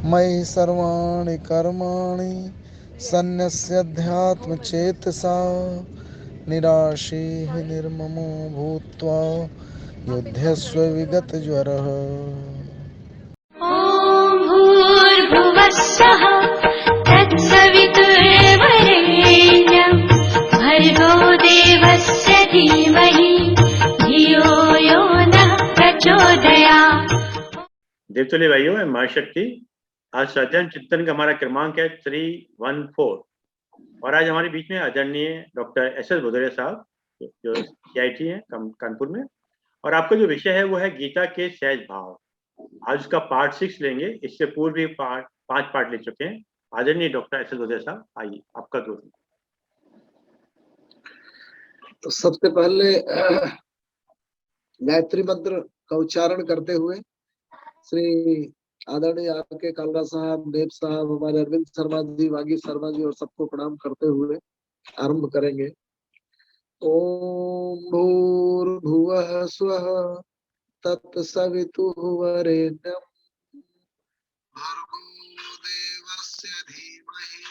मयि सर्वाणि कर्माणि सन्न्यस्याध्यात्मचेतसा निराशीः निर्ममो भूत्वा युध्यस्व विगतज्वरः। ॐ भूर्भुवः स्वः तत्सवितुर्वरेण्यं भर्गो देवस्य धीमहि धियो यो नः प्रचोदयात्। देवतुल्य भाइयों एवं महाशक्ति, आज अध्ययन चिंतन का हमारा क्रमांक है 314 और आज हमारे बीच में आदरणीय डॉक्टर एस.एस. भदौरिया साहब जो CIT है कानपुर में, और आपका जो विषय है वो है गीता के सहज भाव। आज उसका पार्ट 6 लेंगे। इससे पूर्व भी 5 पार्ट ले चुके हैं। आदरणीय डॉक्टर एस.एस. भदौरिया साहब, आइए आपका दो। तो सबसे पहले गायत्री मंत्र का उच्चारण करते हुए श्री आदरणीय आपके कालरा साहब, देव साहब, हमारे अरविंद शर्मा जी, वागी शर्मा जी और सबको प्रणाम करते हुए आरंभ करेंगे। ओम भूर्भुवः स्वः तत्सवितुर्वरेण्यं भर्गो देवस्य धीमहि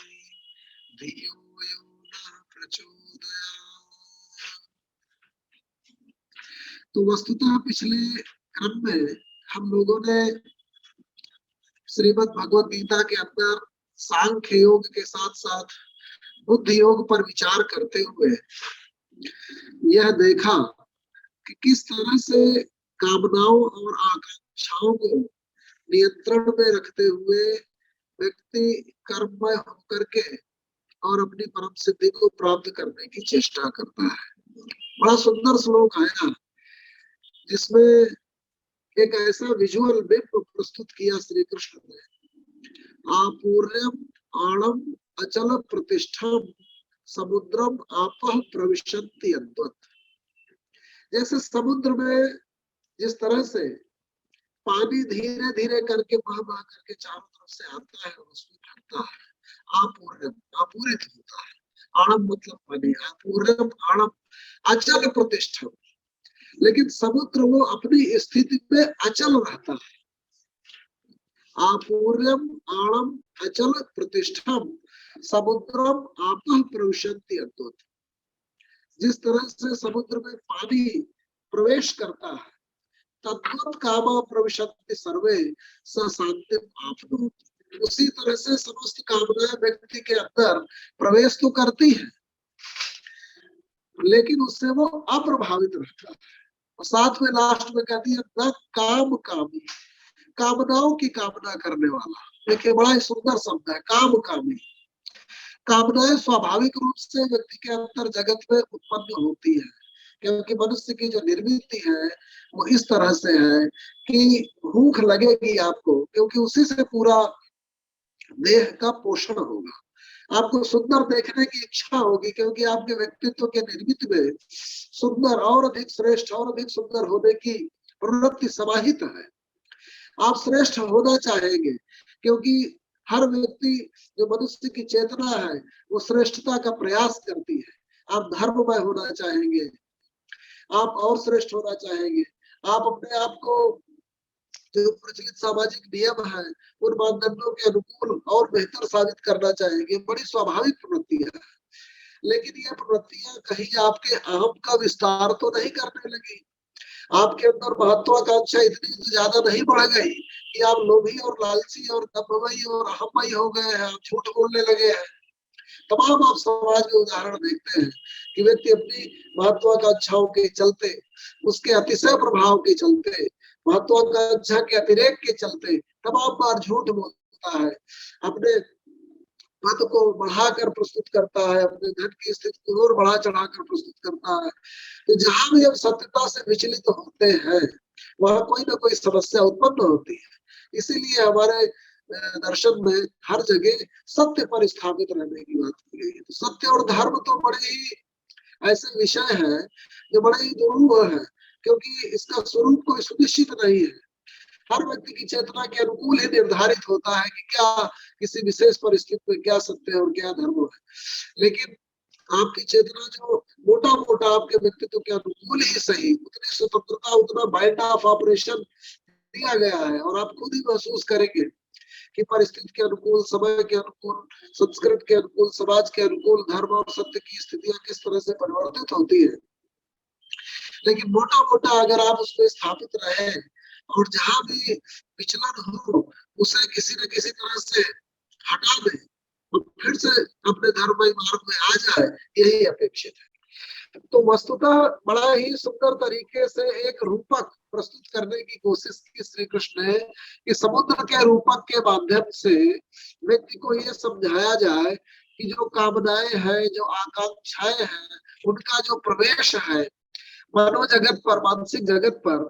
धियो यो नः प्रचोदयात्। तो वस्तुतः पिछले क्रम में हम लोगों ने श्रीमद् भगवद गीता के अंदर सांख्य योग के साथ साथ बुद्धि योग पर विचार करते हुए यह देखा कि किस तरह से कामनाओं और आकांक्षाओं को नियंत्रण में रखते हुए व्यक्ति कर्ममय होकर के और अपनी परम सिद्धि को प्राप्त करने की चेष्टा करता है। बड़ा सुंदर श्लोक आया जिसमें एक ऐसा विजुअल बिंब प्रस्तुत किया श्री कृष्ण ने। आपूर्यम आणम अचल प्रतिष्ठम समुद्रम आपः प्रविशन्ति अद्वत्। जैसे समुद्र में जिस तरह से पानी धीरे धीरे करके बह बह करके चारों तरफ से आता है और उसमें भरता है, आपूर्यम आपूरित होता है। आणम मतलब पानी, आपूर्यम आणम अचल प्रतिष्ठम। लेकिन समुद्र वो अपनी स्थिति पे अचल रहता है। आपूर्यम आणम अचल प्रतिष्ठम समुद्रम आपः प्रविशन्ति अद्वत्। जिस तरह से समुद्र में पानी प्रवेश करता है, तद्वत् कामा प्रविशन्ति सर्वे स शांतिम आपनोति। उसी तरह से समस्त कामनाएं व्यक्ति के अंदर प्रवेश तो करती है, लेकिन उससे वो अप्रभावित रहता है। और साथ में लास्ट में कहती है न काम कामी, कामनाओं की कामना करने वाला। देखिए बड़ा ही सुंदर शब्द है, काम कामी। कामनाएं स्वाभाविक रूप से व्यक्ति के अंदर जगत में उत्पन्न होती है, क्योंकि मनुष्य की जो निर्मिति है वो इस तरह से है कि भूख लगेगी आपको, क्योंकि उसी से पूरा देह का पोषण होगा। आपको सुंदर देखने की इच्छा होगी, क्योंकि आपके व्यक्तित्व के निर्मित में सुंदर और अधिक श्रेष्ठ और अधिक सुंदर होने की प्रवृत्ति समाहित है। आप श्रेष्ठ होना चाहेंगे, क्योंकि हर व्यक्ति जो मनुष्य की चेतना है वो श्रेष्ठता का प्रयास करती है। आप धर्ममय होना चाहेंगे, आप और श्रेष्ठ होना चाहेंगे, आप अपने आप को जो प्रचलित सामाजिक नियम है उन मानदंडों के अनुकूल और बेहतर साबित करना चाहेंगे। बड़ी स्वाभाविक प्रवृत्तियां है, लेकिन ये प्रवृत्तियां कहीं आपके अहम का विस्तार तो नहीं करने लगी। आपके अंदर महत्वाकांक्षा इतनी तो ज्यादा नहीं बढ़ गई कि आप लोभी और लालची और दम्भमयी और अहममयी हो गए हैं, आप झूठ बोलने लगे हैं। तमाम आप समाज में उदाहरण देखते हैं कि व्यक्ति अपनी महत्वाकांक्षाओं के चलते, उसके अतिशय प्रभाव के चलते, महत्वाकांक्षा के अतिरेक के चलते तमाम बार झूठ बोलता है, अपने पद को बढ़ाकर प्रस्तुत करता है, अपने धन की स्थिति को और बढ़ा चढ़ाकर प्रस्तुत करता है। तो जहां भी हम सत्यता से विचलित होते हैं वहां कोई ना कोई समस्या उत्पन्न होती है। इसीलिए हमारे दर्शन में हर जगह सत्य पर स्थापित रहने की बात की गई है। तो सत्य और धर्म तो बड़े ही ऐसे विषय है जो बड़े ही दुरूह है, क्योंकि इसका स्वरूप कोई सुनिश्चित नहीं है। हर व्यक्ति की चेतना के अनुकूल ही निर्धारित होता है कि क्या किसी विशेष परिस्थिति में क्या सत्य है और क्या धर्म है। लेकिन आपकी चेतना जो मोटा मोटा आपके व्यक्तित्व के अनुकूल ही सही, उतनी स्वतंत्रता, उतना बाइंड ऑफ ऑपरेशन दिया गया है, और आप खुद ही महसूस करेंगे कि परिस्थिति के अनुकूल, समय के अनुकूल, संस्कृत के अनुकूल, समाज के अनुकूल धर्म और सत्य की स्थितियां किस तरह से परिवर्तित होती है। लेकिन मोटा मोटा अगर आप उसमें स्थापित रहे और जहां भी विचलन हो उसे किसी न किसी तरह से हटा दे और फिर से अपने धर्ममय मार्ग में आ जाए, यही अपेक्षित है। तो वस्तुतः बड़ा ही सुंदर तरीके से एक रूपक प्रस्तुत करने की कोशिश की श्री कृष्ण ने कि समुद्र के रूपक के माध्यम से व्यक्ति को ये समझाया जाए कि जो कामनाएं हैं, जो आकांक्षाएं हैं, उनका जो प्रवेश है मनोजगत पर, मानसिक जगत पर,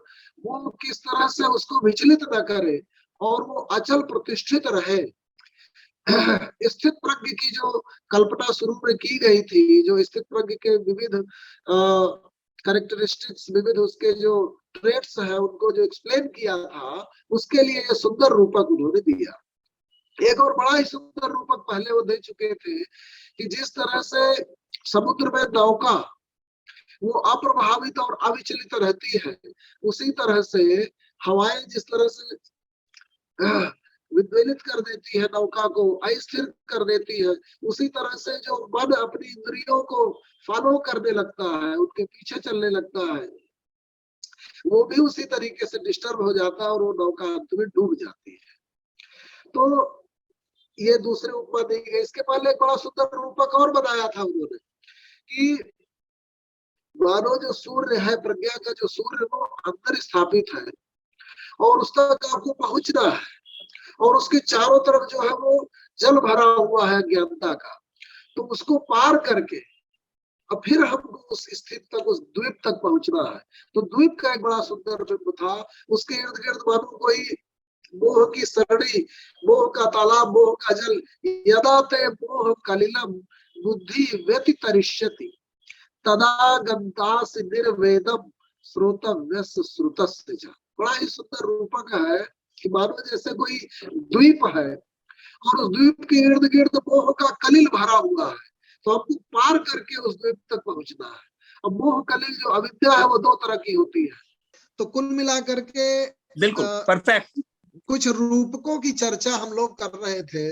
वो किस तरह से उसको विचलित न करे और वो अचल प्रतिष्ठित रहे। स्थित प्रज्ञ की जो कल्पना शुरू में की गई थी, जो स्थित प्रज्ञ के विविध कैरेक्टरिस्टिक्स, विविध उसके जो ट्रेट्स हैं, उनको जो एक्सप्लेन किया था, उसके लिए ये सुंदर रूपक उन्होंने दिया। एक और बड़ा ही सुंदर रूपक पहले वो दे चुके थे कि जिस तरह से समुद्र में नौका वो अप्रभावित और अविचलित रहती है, उसी तरह से हवाएं जिस तरह से विद्वेलित कर देती है, नौका को अस्थिर कर देती है, उसी तरह से जो मन अपनी इंद्रियों को फॉलो करने लगता है, उनके पीछे चलने लगता है, वो भी उसी तरीके से डिस्टर्ब हो जाता है और वो नौका अंत में डूब जाती है। तो ये दूसरे उपमा दी गई। इसके पहले एक बड़ा सुंदर रूपक और बनाया था उन्होंने कि मानो जो सूर्य है, प्रज्ञा का जो सूर्य वो अंदर स्थापित है और उस तक आपको पहुंचना है और उसके चारों तरफ जो है वो जल भरा हुआ है ज्ञानता का, तो उसको पार करके अब फिर हमको उस स्थिति तक, उस द्वीप तक पहुंचना है। तो द्वीप का एक बड़ा सुंदर बिंब था, उसके इर्द गिर्द मानो कोई मोह की सरणी, मोह का तालाब, मोह का जल, यदा ते मोह कलिलम बुद्धि व्यतितरिष्यति तदा गंतासि निर्वेदम श्रोतव्यस्य श्रुतस्य च। बड़ा ही सुंदर रूपक है कि मानो जैसे कोई द्वीप है और उस द्वीप के इर्द गिर्द मोह का कलिल भरा हुआ है, तो हमको पार करके उस द्वीप तक पहुंचना है। अब मोह कलिल जो अविद्या है वो दो तरह की होती है। तो कुल मिलाकर के बिल्कुल परफेक्ट कुछ रूपकों की चर्चा हम लोग कर रहे थे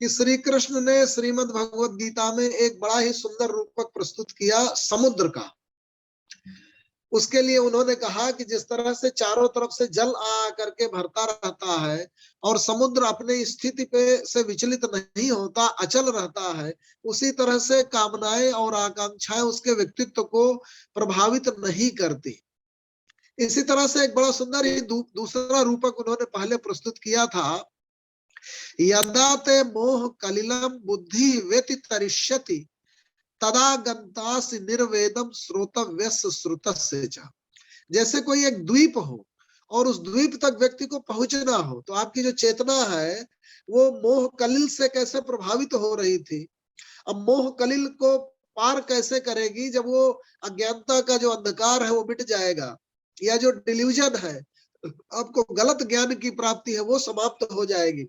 कि श्री कृष्ण ने श्रीमद् भगवत गीता में एक बड़ा ही सुंदर रूपक प्रस्तुत किया समुद्र का। उसके लिए उन्होंने कहा कि जिस तरह से चारों तरफ से जल आ करके भरता रहता है और समुद्र अपने स्थिति पे से विचलित नहीं होता, अचल रहता है, उसी तरह से कामनाएं और आकांक्षाएं उसके व्यक्तित्व को प्रभावित नहीं करती। इसी तरह से एक बड़ा सुंदर ही दूसरा रूपक उन्होंने पहले प्रस्तुत किया था, यदा ते मोह कलिलम बुद्धि व्यतितरिष्यति तदा गंतासि निर्वेदम श्रोतव्यस्य श्रुतस्य च। जैसे कोई एक द्वीप हो और उस द्वीप तक व्यक्ति को पहुंचना हो, तो आपकी जो चेतना है वो मोह कलिल से कैसे प्रभावित हो रही थी, अब मोह कलिल को पार कैसे करेगी जब वो अज्ञानता का जो अंधकार है वो मिट जाएगा, या जो डिल्यूजन है, आपको गलत ज्ञान की प्राप्ति है, वो समाप्त हो जाएगी।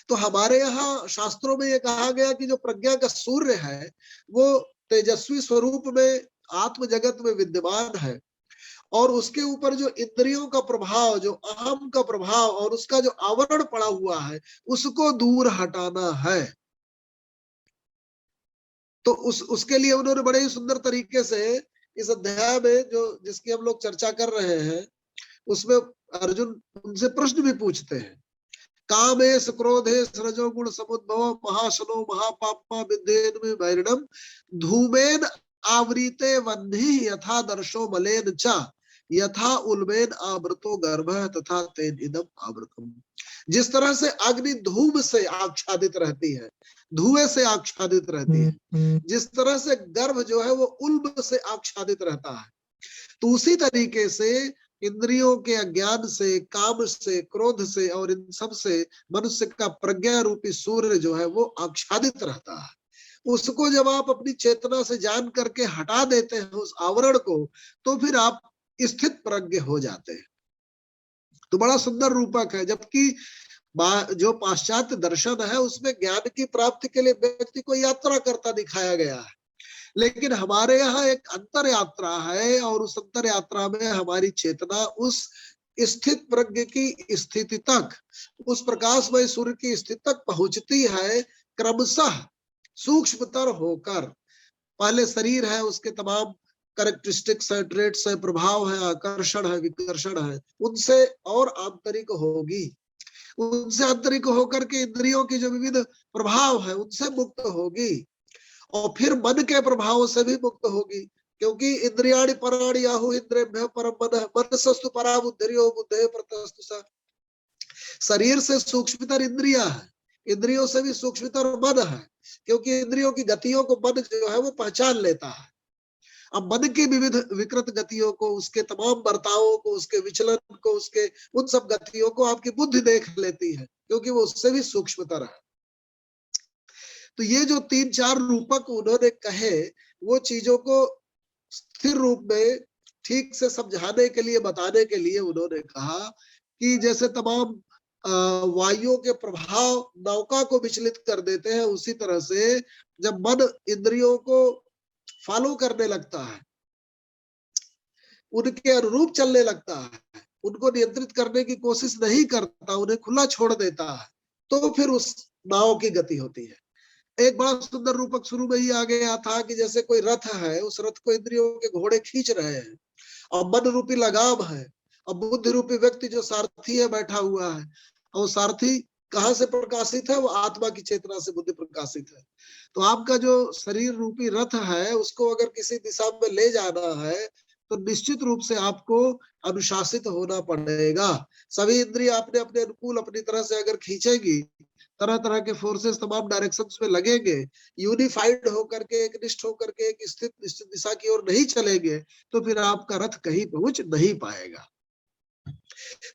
तो हमारे यहाँ शास्त्रों में ये कहा गया कि जो प्रज्ञा का सूर्य है वो तेजस्वी स्वरूप में आत्म जगत में विद्यमान है और उसके ऊपर जो इंद्रियों का प्रभाव, जो अहम का प्रभाव और उसका जो आवरण पड़ा हुआ है, उसको दूर हटाना है। तो उसके लिए उन्होंने बड़े ही सुंदर तरीके से इस अध्याय में जो जिसकी हम लोग चर्चा कर रहे हैं, उसमें अर्जुन उनसे प्रश्न भी पूछते हैं, कामेश क्रोधेश रजोगुण समुद्भव महाशनो महापापा विद्येन में वैरणम धूमेन आवृते वह्नि यथा दर्शो मलेन च यथा उल्बेन आवृतो गर्भ तथा तेन इदम आवृतम। जिस तरह से अग्नि धूम से आच्छादित रहती है, धुएं से आच्छादित रहती है, जिस तरह से गर्भ जो है वो उल्ब से आच्छादित रहता है, तो उसी तरीके से इंद्रियों के अज्ञान से, काम से, क्रोध से और इन सब से मनुष्य का प्रज्ञा रूपी सूर्य जो है वो आच्छादित रहता है। उसको जब आप अपनी चेतना से जान करके हटा देते हैं उस आवरण को, तो फिर आप स्थित प्रज्ञ हो जाते हैं। तो बड़ा सुंदर रूपक है। जबकि जो पाश्चात्य दर्शन है उसमें ज्ञान की प्राप्ति के लिए व्यक्ति को यात्रा करता दिखाया गया है, लेकिन हमारे यहाँ एक अंतर यात्रा है और उस अंतर यात्रा में हमारी चेतना उस स्थित प्रज्ञ की स्थिति तक, उस प्रकाशमय सूर्य की स्थिति तक पहुंचती है क्रमशः सूक्ष्मतर होकर। पहले शरीर है, उसके तमाम कैरेक्टरिस्टिक्स है, ट्रेट्स है, प्रभाव है, आकर्षण है, विकर्षण है, उनसे और आंतरिक होगी। उनसे आंतरिक होकर के इंद्रियों की जो विविध प्रभाव है उनसे मुक्त होगी, और फिर मन के प्रभावों से भी मुक्त होगी, क्योंकि इंद्रियाणि पराणि आहु इंद्रियभ्यः परम मनः मनसस्तु परा बुद्धिर्यो बुद्धेः परतस्तु सा। शरीर से सूक्ष्मतर इंद्रियां है, इंद्रियों से भी सूक्ष्मतर मन है, क्योंकि इंद्रियों की गतियों को मन जो है वो पहचान लेता है। अब मन की विविध विकृत गतियों को, उसके तमाम बर्तावों को, उसके विचलन को, उसके उन सब गतियों को आपकी बुद्धि देख लेती है, क्योंकि वो उससे भी सूक्ष्मतर है। तो ये जो 3-4 रूपक उन्होंने कहे, वो चीजों को स्थिर रूप में ठीक से समझाने के लिए, बताने के लिए उन्होंने कहा कि जैसे तमाम वायुओं के प्रभाव नौका को विचलित कर देते हैं, उसी तरह से जब मन इंद्रियों को फॉलो करने लगता है, उनके अनुरूप चलने लगता है, उनको नियंत्रित करने की कोशिश नहीं करता, उन्हें खुला छोड़ देता है, तो फिर उस नाव की गति होती है। एक बड़ा सुंदर रूपक शुरू में ही आ गया था कि जैसे कोई रथ है, उस रथ को इंद्रियों के घोड़े खींच रहे हैं, और मन रूपी लगाम है, और बुद्धि रूपी व्यक्ति जो सारथी है बैठा हुआ है, और सारथी कहाँ से प्रकाशित है? वो आत्मा की चेतना से बुद्धि प्रकाशित है। तो आपका जो शरीर रूपी रथ है, उसको अगर किसी दिशा में ले जाना है तो निश्चित रूप से आपको अनुशासित होना पड़ेगा। सभी इंद्रिय आपने अपने अनुकूल अपनी तरह से अगर खींचेगी, तरह तरह के फोर्सेस तमाम डायरेक्शंस में लगेंगे, यूनिफाइड होकर के, एक निष्ठ होकर के एक स्थित निश्चित दिशा की ओर नहीं चलेंगे, तो फिर आपका रथ कहीं पहुंच नहीं पाएगा।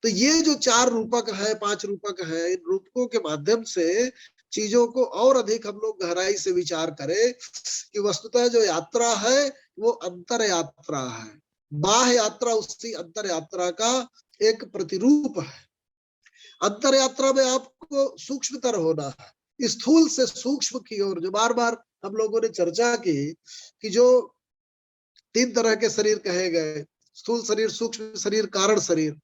तो ये जो 4 रूपक है, 5 रूपक है, इन रूपकों के माध्यम से चीजों को और अधिक हम लोग गहराई से विचार करें कि वस्तुतः जो यात्रा है वो अंतर यात्रा है। बाह्य यात्रा उसी अंतर यात्रा का एक प्रतिरूप है। अंतर यात्रा में आपको सूक्ष्मतर होना है, स्थूल से सूक्ष्म की ओर। जो बार बार हम लोगों ने चर्चा की कि जो 3 तरह के शरीर कहे गए, स्थूल शरीर, सूक्ष्म शरीर, कारण शरीर,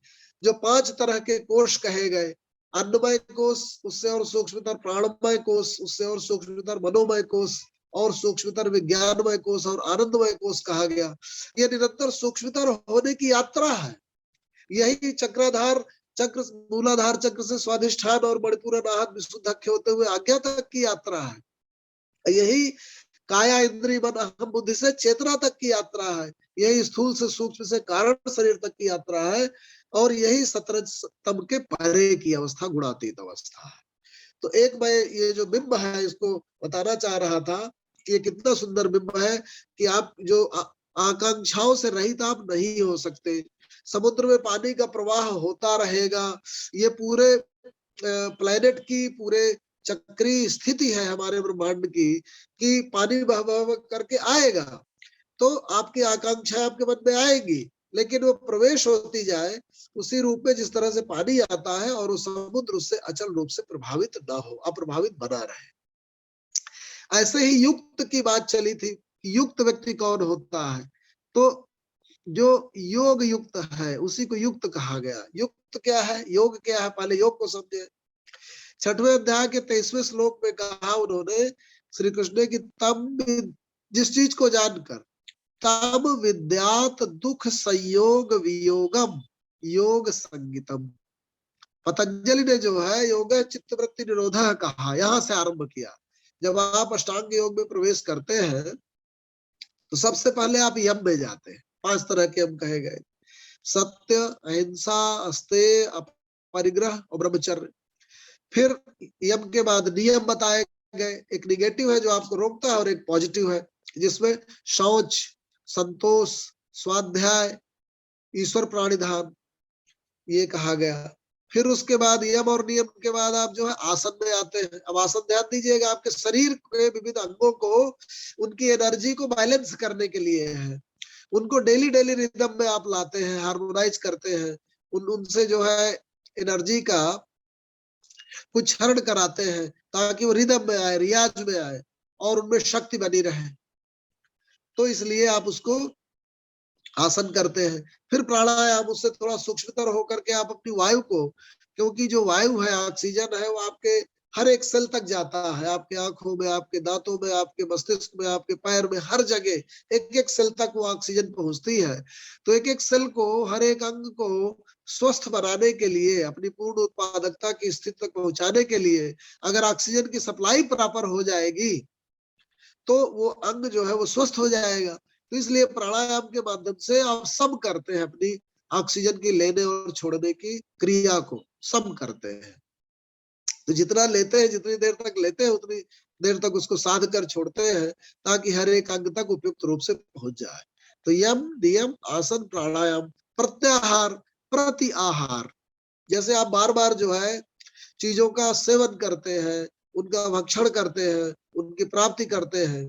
जो 5 तरह के कोश कहे गए, अन्नमय कोश, उससे और सूक्ष्मतर प्राणमय कोश, उससे और सूक्ष्मतर मनोमय कोश, और सूक्ष्मतर विज्ञानमय कोश, और आनंदमय कोश कहा गया। ये निरंतर सूक्ष्मतर होने की यात्रा है। यही चक्राधार चक्र, मूलाधार चक्र से स्वाधिष्ठान और मणिपुर अनाहत विशुद्धाख्य होते हुए आज्ञा तक की यात्रा है। यही काया इंद्रिय मन अहम बुद्धि से चेतना तक की यात्रा है। यही स्थूल से सूक्ष्म से कारण शरीर तक की यात्रा है, और यही सतरजतम के परे की अवस्था, गुणातीत अवस्था है। तो एक मैं ये जो बिंब है इसको बताना चाह रहा था कि ये कितना सुंदर बिंब है कि आप जो आकांक्षाओं से रहित आप नहीं हो सकते। समुद्र में पानी का प्रवाह होता रहेगा। ये पूरे प्लेनेट की पूरे चक्रीय स्थिति है हमारे ब्रह्मांड की कि पानी बह बह करके आएगा, तो आपकी आकांक्षा आपके मन में आएगी, लेकिन वो प्रवेश होती जाए उसी रूप में जिस तरह से पानी आता है, और वो समुद्र उससे अचल रूप से प्रभावित ना हो, अप्रभावित बना रहे। ऐसे ही युक्त की बात चली थी। युक्त व्यक्ति कौन होता है? तो जो योग युक्त है उसी को युक्त कहा गया। युक्त क्या है, योग क्या है, पहले योग को समझे। 6वें अध्याय के 23वें श्लोक में कहा उन्होंने, श्री कृष्ण ने, कि तम, जिस चीज को जानकर, तम विद्यात दुख संयोग वियोगम योग संगीतम। पतंजलि ने जो है योग चित्त वृत्ति निरोध कहा, यहां से आरंभ किया। जब आप अष्टांग योग में प्रवेश करते हैं तो सबसे पहले आप यम में जाते हैं। 5 तरह के यम कहे गए, सत्य, अहिंसा, अस्तेय, अपरिग्रह और ब्रह्मचर्य। फिर यम के बाद नियम बताए गए, एक निगेटिव है जो आपको रोकता है, और एक पॉजिटिव है जिसमें शौच, संतोष, स्वाध्याय, ईश्वर प्राणिधान, ये कहा गया। फिर उसके बाद यम और नियम के बाद आप जो है आसन में आते हैं। अब आसन ध्यान दीजिएगा, आपके शरीर के विविध अंगों को, उनकी एनर्जी को बैलेंस करने के लिए है। उनको डेली डेली रिदम में आप लाते हैं, हार्मोनाइज करते हैं, उनसे जो है एनर्जी का कुछ हरण कराते हैं ताकि वो रिदम में आए, रियाज में आए, और उनमें शक्ति बनी रहे। तो इसलिए आप उसको आसन करते हैं। फिर प्राणायाम, उससे थोड़ा सूक्ष्मतर होकर के आप अपनी वायु को, क्योंकि जो वायु है, ऑक्सीजन है, वो आपके हर एक सेल तक जाता है, आपके आंखों में, आपके दांतों में, आपके मस्तिष्क में, आपके पैर में, हर जगह एक एक सेल तक वो ऑक्सीजन पहुंचती है। तो एक एक सेल को, हर एक अंग को स्वस्थ बनाने के लिए, अपनी पूर्ण उत्पादकता की स्थिति तक पहुंचाने के लिए अगर ऑक्सीजन की सप्लाई प्रॉपर हो जाएगी तो वो अंग जो है वो स्वस्थ हो जाएगा। तो इसलिए प्राणायाम के माध्यम से आप सब करते हैं, अपनी ऑक्सीजन की लेने और छोड़ने की क्रिया को सब करते हैं। तो जितना लेते हैं, जितनी देर तक लेते हैं, उतनी देर तक उसको साध कर छोड़ते हैं, ताकि हर एक अंग तक उपयुक्त रूप से पहुंच जाए। तो यम, नियम, आसन, प्राणायाम, प्रत्याहार, प्रति आहार, जैसे आप बार बार जो है चीजों का सेवन करते हैं, उनका भक्षण करते हैं, उनकी प्राप्ति करते हैं,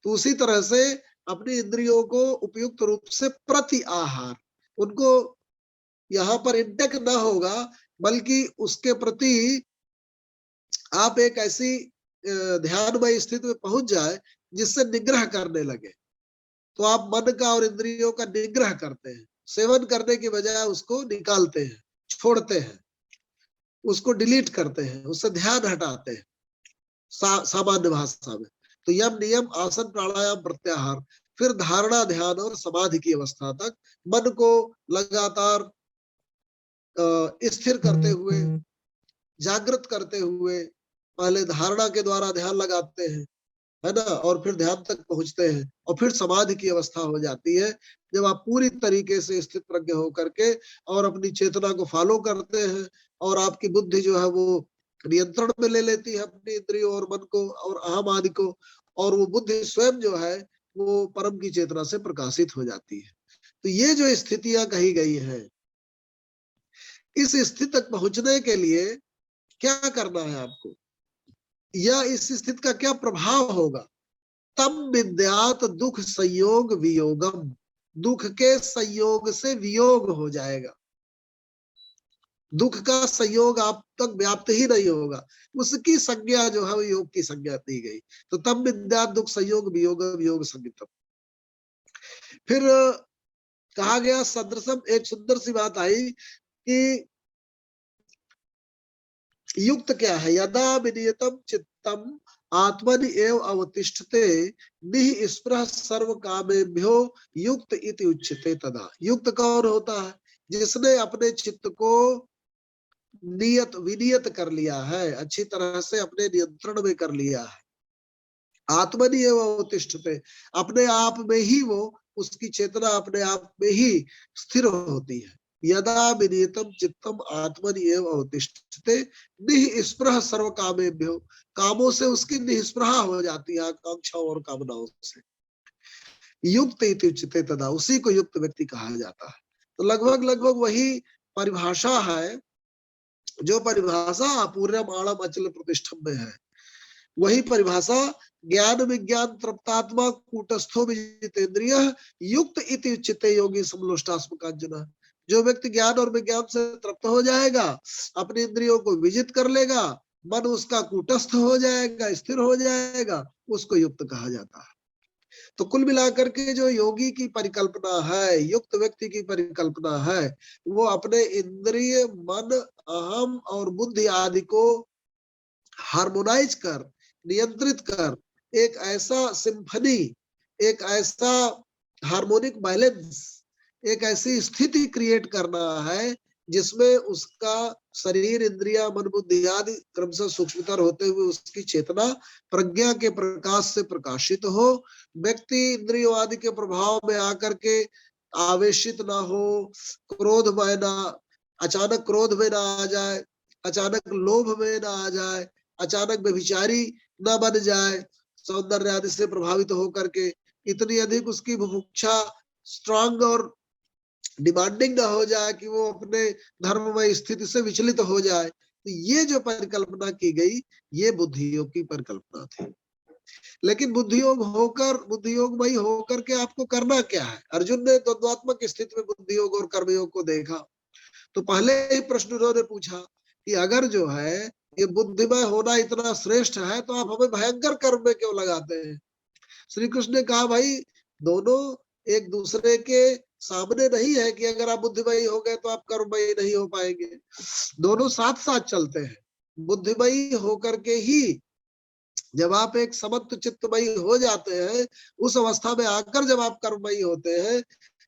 तो उसी तरह से अपनी इंद्रियों को उपयुक्त रूप से प्रति आहार, उनको यहाँ पर इंटेक ना होगा, बल्कि उसके प्रति आप एक ऐसी ध्यानमय स्थिति में पहुंच जाए जिससे निग्रह करने लगे। तो आप मन का और इंद्रियों का निग्रह करते हैं, सेवन करने की बजाय उसको निकालते हैं, छोड़ते हैं, उसको डिलीट करते हैं, उससे ध्यान हटाते हैं सामान्य भाषा में। तो यम, नियम, आसन, प्राणायाम, प्रत्याहार, फिर धारणा, ध्यान और समाधि की अवस्था तक मन को लगातार स्थिर करते हुए, जागृत करते हुए, पहले धारणा के द्वारा ध्यान लगाते हैं, है ना, और फिर ध्यान तक पहुंचते हैं, और फिर समाधि की अवस्था हो जाती है, जब आप पूरी तरीके से स्थित प्रज्ञ होकर के और अपनी चेतना को फॉलो करते हैं, और आपकी बुद्धि जो है वो नियंत्रण में ले लेती है अपनी इंद्रियों और मन को और अहम आदि को, और वो बुद्धि स्वयं जो है वो परम की चेतना से प्रकाशित हो जाती है। तो ये जो स्थितियां कही गई हैं, इस स्थिति तक पहुंचने के लिए क्या करना है आपको, या इस स्थिति का क्या प्रभाव होगा। तम विद्यात दुख संयोग वियोगम, दुख के संयोग से वियोग हो जाएगा, दुख का संयोग आप तक व्याप्त ही नहीं होगा, उसकी संज्ञा जो है वो योग की संज्ञा दी गई। तो तम विद्यात दुख संयोग वियोग वियोग संगीतम। फिर कहा गया सदृशम, एक सुंदर सी बात आई कि युक्त क्या है, यदा विनियतम चित्तम आत्मनि एव अवतिष्ठते निःस्पृह सर्व कामेभ्यो युक्त इति उच्यते तदा। युक्त कौन होता है, जिसने अपने चित्त को नियत विनियत कर लिया है, अच्छी तरह से अपने नियंत्रण में कर लिया है। आत्मनि एव अवतिष्ठते, अपने आप में ही वो, उसकी चेतना अपने आप में ही स्थिर होती है। यदा विनियतम चित्तम आत्मनि एव अवतिष्ठते निःस्पृह सर्व कामेभ्यो, कामों से उसकी निःस्पृहा हो जाती है, आकांक्षाओं और कामनाओं से। युक्त इति उच्यते तदा, उसी को युक्त व्यक्ति कहा जाता है। तो लगभग लगभग वही परिभाषा है जो परिभाषा पूर्णम आड़म अचल प्रतिष्ठम में है, वही परिभाषा ज्ञान विज्ञान तृप्तात्मा कूटस्थो विजितेंद्रियः युक्त इति उच्यते योगी समलोष्टास्म कांचना। जो व्यक्ति ज्ञान और विज्ञान से तृप्त हो जाएगा, अपनी इंद्रियों को विजित कर लेगा, मन उसका कूटस्थ हो जाएगा, स्थिर हो जाएगा, उसको युक्त कहा जाता है। तो कुल मिलाकर के जो योगी की परिकल्पना है, युक्त व्यक्ति की परिकल्पना है, वो अपने इंद्रिय, मन, अहम और बुद्धि आदि को हार्मोनाइज कर, नियंत्रित कर, एक ऐसा सिम्फनी, एक ऐसा हार्मोनिक बैलेंस, एक ऐसी स्थिति क्रिएट करना है जिसमें उसका शरीर, इंद्रिया, मन, बुद्धि आदि क्रमशः सूक्ष्मतर होते हुए उसकी चेतना प्रज्ञा के प्रकाश से प्रकाशित हो। व्यक्ति इंद्रियों आदि के प्रभाव में आकर के आवेशित ना हो, क्रोध में ना, अचानक क्रोध में ना आ जाए, अचानक लोभ में ना आ जाए, अचानक व्यभिचारी ना बन जाए, सौंदर्य आदि से प्रभावित होकर के इतनी अधिक उसकी बुभुक्षा स्ट्रांग और डिमांडिंग ना हो जाए कि वो अपने धर्ममय स्थिति से विचलित हो जाए। तो ये जो परिकल्पना की गई, ये बुद्धियोग की परिकल्पना थी। लेकिन बुद्धियोगमयी होकर के आपको करना क्या है। अर्जुन ने द्वंद्वात्मक स्थिति में बुद्धियोग और कर्मयोग को देखा, तो पहले ही प्रश्न उन्होंने पूछा कि अगर जो है ये बुद्धिमय होना इतना श्रेष्ठ है, तो आप हमें भयंकर कर्म में क्यों लगाते हैं। श्री कृष्ण ने कहा, भाई दोनों एक दूसरे के सामने नहीं है कि अगर आप बुद्धिमयी हो गए तो आप कर्ममयी नहीं हो पाएंगे। दोनों साथ साथ चलते हैं। बुद्धिमयी होकर के ही जब आप एक समत्व चित्तमयी हो जाते हैं, उस अवस्था में आकर जब आप कर्ममयी होते हैं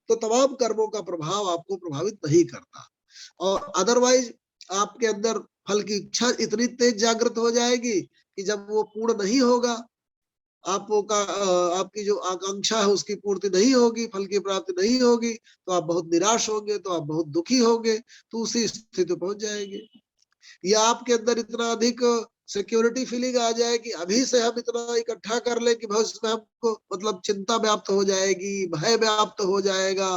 तो तमाम कर्मों का प्रभाव आपको प्रभावित नहीं करता। और अदरवाइज आपके अंदर फल की इच्छा इतनी तेज जागृत हो जाएगी कि जब वो पूर्ण नहीं होगा, आपकी जो आकांक्षा है उसकी पूर्ति नहीं होगी, फल की प्राप्ति नहीं होगी, तो आप बहुत निराश होंगे, तो आप बहुत दुखी होंगे, तो उसी स्थिति पहुंच जाएंगे। या आपके अंदर इतना अधिक सिक्योरिटी फीलिंग आ जाए कि अभी से हम इतना इकट्ठा कर ले कि भविष्य में हमको मतलब चिंता व्याप्त हो जाएगी, भय व्याप्त हो जाएगा,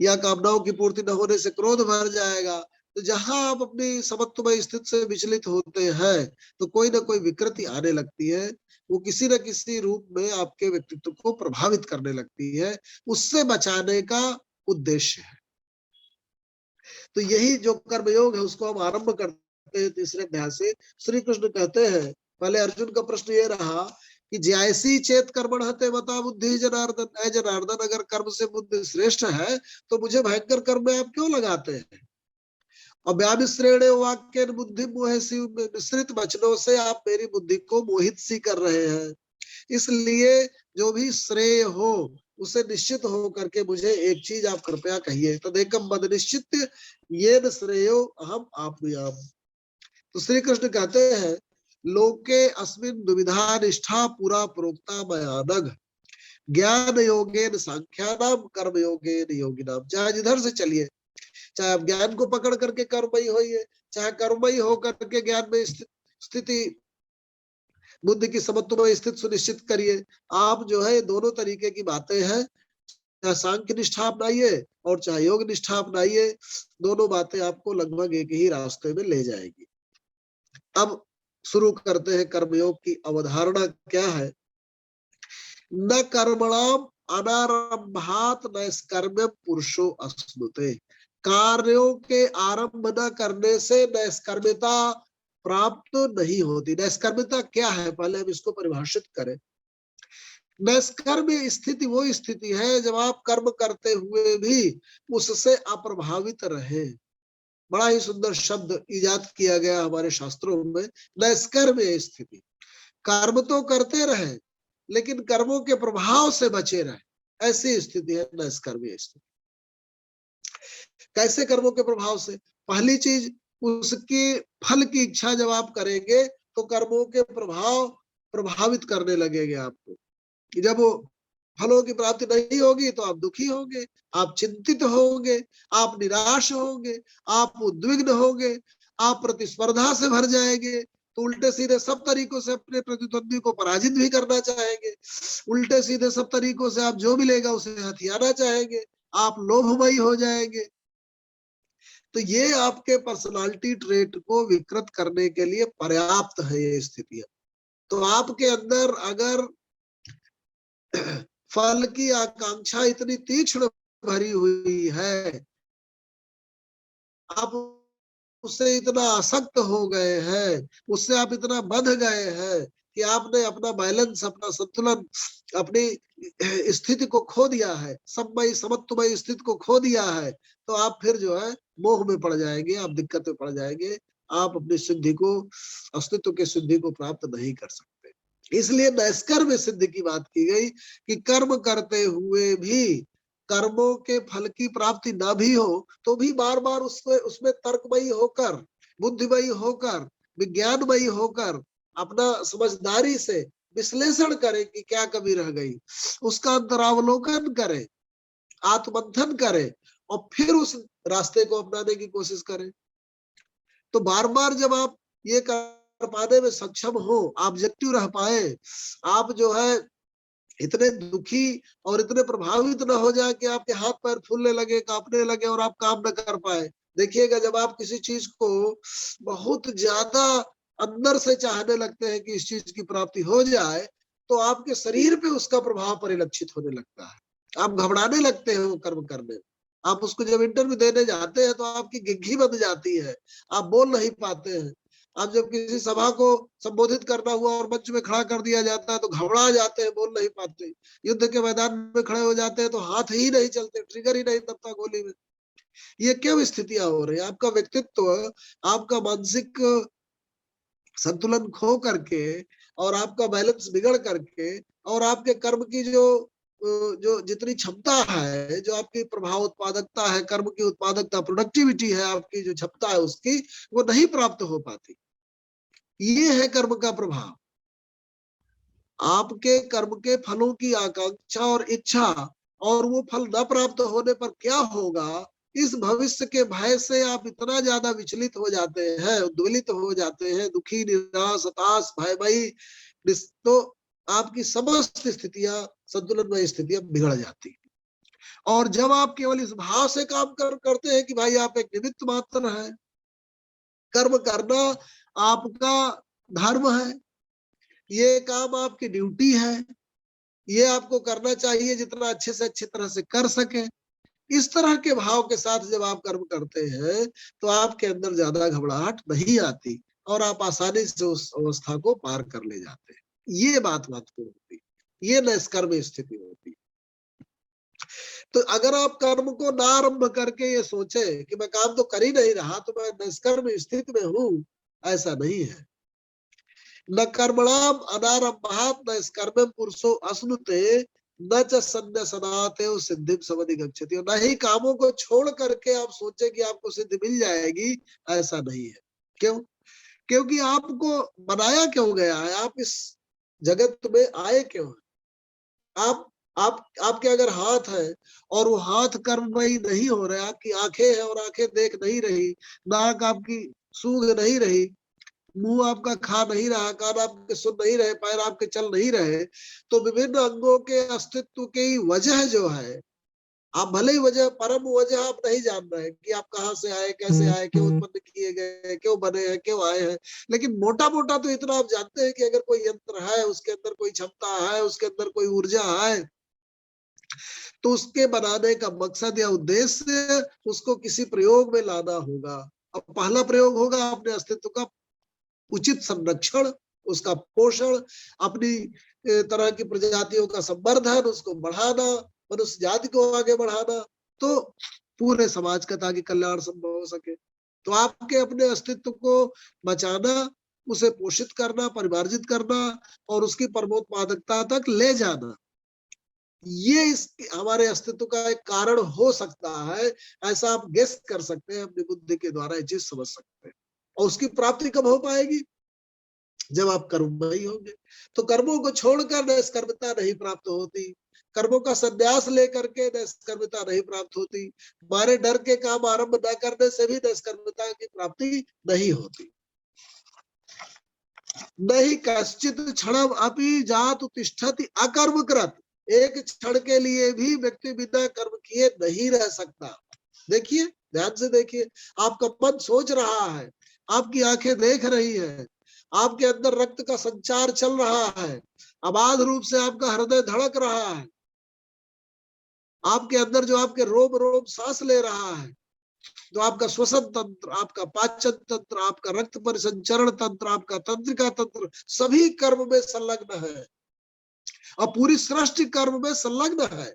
या कामनाओं की पूर्ति न होने से क्रोध भर जाएगा। तो जहां आप अपनी समत्वमय स्थिति से विचलित होते हैं तो कोई ना कोई विकृति आने लगती है, वो किसी न किसी रूप में आपके व्यक्तित्व को प्रभावित करने लगती है। उससे बचाने का उद्देश्य है। तो यही जो कर्मयोग है उसको हम आरंभ करते हैं तीसरे अध्याय से। श्री कृष्ण कहते हैं, पहले अर्जुन का प्रश्न ये रहा कि जैसी चेत कर्मण हते मता बुद्धि जनार्दन, ऐ जनार्दन अगर कर्म से बुद्धि श्रेष्ठ है तो मुझे भयंकर कर्म में आप क्यों लगाते हैं? और व्यामिश्रेण वाक्य बुद्धि मोह सी, मिश्रित वचनों से आप मेरी बुद्धि को मोहित सी कर रहे हैं। इसलिए जो भी श्रेय हो उसे निश्चित हो करके मुझे एक चीज आप कृपया कहिए। तदेकम मद निश्चित ये न श्रेयो अहम आपनुयाम। तो श्री कृष्ण कहते हैं, लोके अस्मिन दुविधा निष्ठा पुरा प्रोक्ता मयानघ ज्ञान योगेन सांख्यानाम कर्म योगेन योगिनाम। चाहे जिधर से चलिए, चाहे आप ज्ञान को पकड़ करके कर्ममयी होइए, चाहे कर्ममयी होकर के ज्ञान में स्थिति बुद्धि की समत्वमय स्थिति सुनिश्चित करिए। आप जो है दोनों तरीके की बातें हैं, चाहे सांख्य निष्ठा अपनाइए और चाहे योग निष्ठा अपनाइए, दोनों बातें आपको लगभग एक ही रास्ते में ले जाएगी। अब शुरू करते हैं कर्मयोग की अवधारणा क्या है। न कर्मणाम अनारंभात नैष्कर्म्यम पुरुषो अश्नुते। कार्यों के आरंभ न करने से नैष्कर्म्यता प्राप्त नहीं होती। नैष्कर्म्यता क्या है, पहले हम इसको परिभाषित करें। नैष्कर्म्य स्थिति वो स्थिति है जब आप कर्म करते हुए भी उससे अप्रभावित रहे। बड़ा ही सुंदर शब्द इजाद किया गया हमारे शास्त्रों में, नैष्कर्म्य स्थिति। कर्म तो करते रहे लेकिन कर्मों के प्रभाव से बचे रहे, ऐसी स्थिति है नैष्कर्म्य स्थिति। कैसे कर्मों के प्रभाव से? पहली चीज, उसके फल की इच्छा जब आप करेंगे तो कर्मों के प्रभाव प्रभावित करने लगेंगे आपको। जब वो फलों की प्राप्ति नहीं होगी तो आप दुखी होंगे, आप चिंतित होंगे, आप निराश होंगे, आप उद्विग्न होंगे, आप प्रतिस्पर्धा से भर जाएंगे, तो उल्टे सीधे सब तरीकों से अपने प्रतिद्वंदी को पराजित भी करना चाहेंगे, उल्टे सीधे सब तरीकों से आप जो मिलेगा उसे हथियाना चाहेंगे, आप लोभमयी हो जाएंगे। तो ये आपके पर्सनालिटी ट्रेट को विकृत करने के लिए पर्याप्त है ये स्थितियां। तो आपके अंदर अगर फल की आकांक्षा इतनी तीक्ष्ण भरी हुई है, आप उससे इतना आसक्त हो गए हैं, उससे आप इतना बंध गए हैं कि आपने अपना बैलेंस, अपना संतुलन, अपनी स्थिति को खो दिया है, सममय समत्वमय स्थिति को खो दिया है, तो आप फिर जो है मोह में पड़ जाएंगे, आप दिक्कत में पड़ जाएंगे, आप अपनी सिद्धि को, अस्तित्व के सिद्धि को प्राप्त नहीं कर सकते। इसलिए नैष्कर्म्य सिद्धि की बात की गई कि कर्म करते हुए भी कर्मों के फल की प्राप्ति ना भी हो तो भी बार बार उसमें तर्कमयी होकर, बुद्धिमयी होकर, विज्ञानमयी होकर अपना समझदारी से विश्लेषण करें कि क्या कमी रह गई, उसका अंतरावलोकन करें, आत्ममंथन करें और फिर उस रास्ते को अपनाने की कोशिश करें। तो बार बार जब आप ये कर पाने में सक्षम हो, ऑब्जेक्टिव रह पाए, आप जो है इतने दुखी और इतने प्रभावित न हो जाए कि आपके हाथ पैर फूलने लगे, कांपने लगे और आप काम न कर पाए। देखिएगा, जब आप किसी चीज को बहुत ज्यादा अंदर से चाहने लगते हैं कि इस चीज की प्राप्ति हो जाए, तो आपके शरीर पे उसका प्रभाव परिलक्षित होने लगता है, आप घबराने लगते हैं वो कर्म करने। आप उसको जब इंटरव्यू देने जाते हैं तो आपकी गिग्घी बंध जाती है, आप बोल नहीं पाते हैं, आप जब किसी सभा को संबोधित करना हुआ और मंच में खड़ा कर दिया जाता है तो घबरा जाते हैं, बोल नहीं पाते। युद्ध के मैदान में खड़े हो जाते हैं तो हाथ ही नहीं चलते, ट्रिगर ही नहीं दबता गोली में। ये क्यों स्थितियां हो रही है? आपका व्यक्तित्व, आपका मानसिक संतुलन खो करके और आपका बैलेंस बिगड़ करके और आपके कर्म की जो जितनी क्षमता है, जो आपकी प्रभाव उत्पादकता है, कर्म की उत्पादकता, प्रोडक्टिविटी है, आपकी जो क्षमता है उसकी, वो नहीं प्राप्त हो पाती। ये है कर्म का प्रभाव। आपके कर्म के फलों की आकांक्षा और इच्छा और वो फल न प्राप्त होने पर क्या होगा, इस भविष्य के भय से आप इतना ज्यादा विचलित हो जाते हैं, उद्वेलित हो जाते हैं, दुखी, निराश, हताश, भयभयी, तो आपकी समस्त स्थितियां, संतुलनमय स्थितियां बिगड़ जाती। और जब आप केवल इस भाव से काम करते हैं कि भाई आप एक निमित्त मात्र है, कर्म करना आपका धर्म है, ये काम आपकी ड्यूटी है, ये आपको करना चाहिए जितना अच्छे से अच्छी तरह से कर सके, इस तरह के भाव के साथ जब आप कर्म करते हैं तो आपके अंदर ज्यादा घबराहट नहीं आती और आप आसानी से उस अवस्था को पार कर ले जाते हैं। ये बात महत्वपूर्ण होती, ये निष्कर्म स्थिति होती। तो अगर आप कर्म को ना आरंभ करके ये सोचे कि मैं काम तो कर ही नहीं रहा तो मैं निष्कर्म स्थिति में हूं, ऐसा नहीं है। न कर्मणाम अनारंभात न स्कर्मम पुरुषो अश्नुते न च संन्यासनाते सिद्धिम समधिगच्छति। न ही कामों को छोड़ करके आप सोचे कि आपको सिद्धि मिल जाएगी, ऐसा नहीं है। क्यों? क्योंकि आपको बनाया क्यों गया है, आप इस जगत में आए क्यों है? आपके अगर हाथ है और वो हाथ कर्ममयी नहीं हो रहे, आपकी आंखें हैं और आंखें देख नहीं रही, नाक आपकी सूंघ नहीं रही, मुंह आपका खा नहीं रहा, कान आपके सुन नहीं रहे, पैर आपके चल नहीं रहे, तो विभिन्न अंगों के अस्तित्व की वजह जो है, आप भले ही वजह, परम वजह आप नहीं जान रहे कि आप कहाँ से आए, कैसे आए, क्यों उत्पन्न किए गए, क्यों बने हैं, क्यों आए हैं, लेकिन मोटा मोटा तो इतना आप जानते हैं कि अगर कोई यंत्र है, उसके अंदर कोई क्षमता है, उसके अंदर कोई ऊर्जा है, तो उसके बनाने का मकसद या उद्देश्य उसको किसी प्रयोग में लाना होगा। अब पहला प्रयोग होगा अपने अस्तित्व का उचित संरक्षण, उसका पोषण, अपनी तरह की प्रजातियों का संवर्धन, उसको बढ़ाना, मनुष्य जाति को आगे बढ़ाना, तो पूरे समाज का ताकि कल्याण संभव हो सके। तो आपके अपने अस्तित्व को बचाना, उसे पोषित करना, परिमार्जित करना और उसकी परमोत्पादकता तक ले जाना, ये इस हमारे अस्तित्व का एक कारण हो सकता है। ऐसा आप गेस कर सकते हैं, अपनी बुद्धि के द्वारा ये चीज समझ सकते हैं। और उसकी प्राप्ति कब हो पाएगी? जब आप कर्ममयी होंगे। तो कर्मों को छोड़कर निष्कर्मता नहीं प्राप्त होती, कर्मों का संन्यास लेकर के निष्कर्मता नहीं प्राप्त होती, हमारे डर के काम आरंभ न करने से भी निष्कर्मता की प्राप्ति नहीं होती। नहीं कश्चित क्षणम अपि जातु तिष्ठति अकर्मकृत। एक क्षण के लिए भी व्यक्ति बिना कर्म किए नहीं रह सकता। देखिए, ध्यान से देखिए, आपका मन सोच रहा है, आपकी आंखें देख रही है, आपके अंदर रक्त का संचार चल रहा है, अबाध रूप से आपका हृदय धड़क रहा है, आपके अंदर जो आपके रोम रोम सांस ले रहा है, तो आपका श्वसन तंत्र, आपका पाचन तंत्र, आपका रक्त परिसंचरण तंत्र, आपका तंत्रिका तंत्र सभी कर्म में संलग्न है और पूरी सृष्टि कर्म में संलग्न है।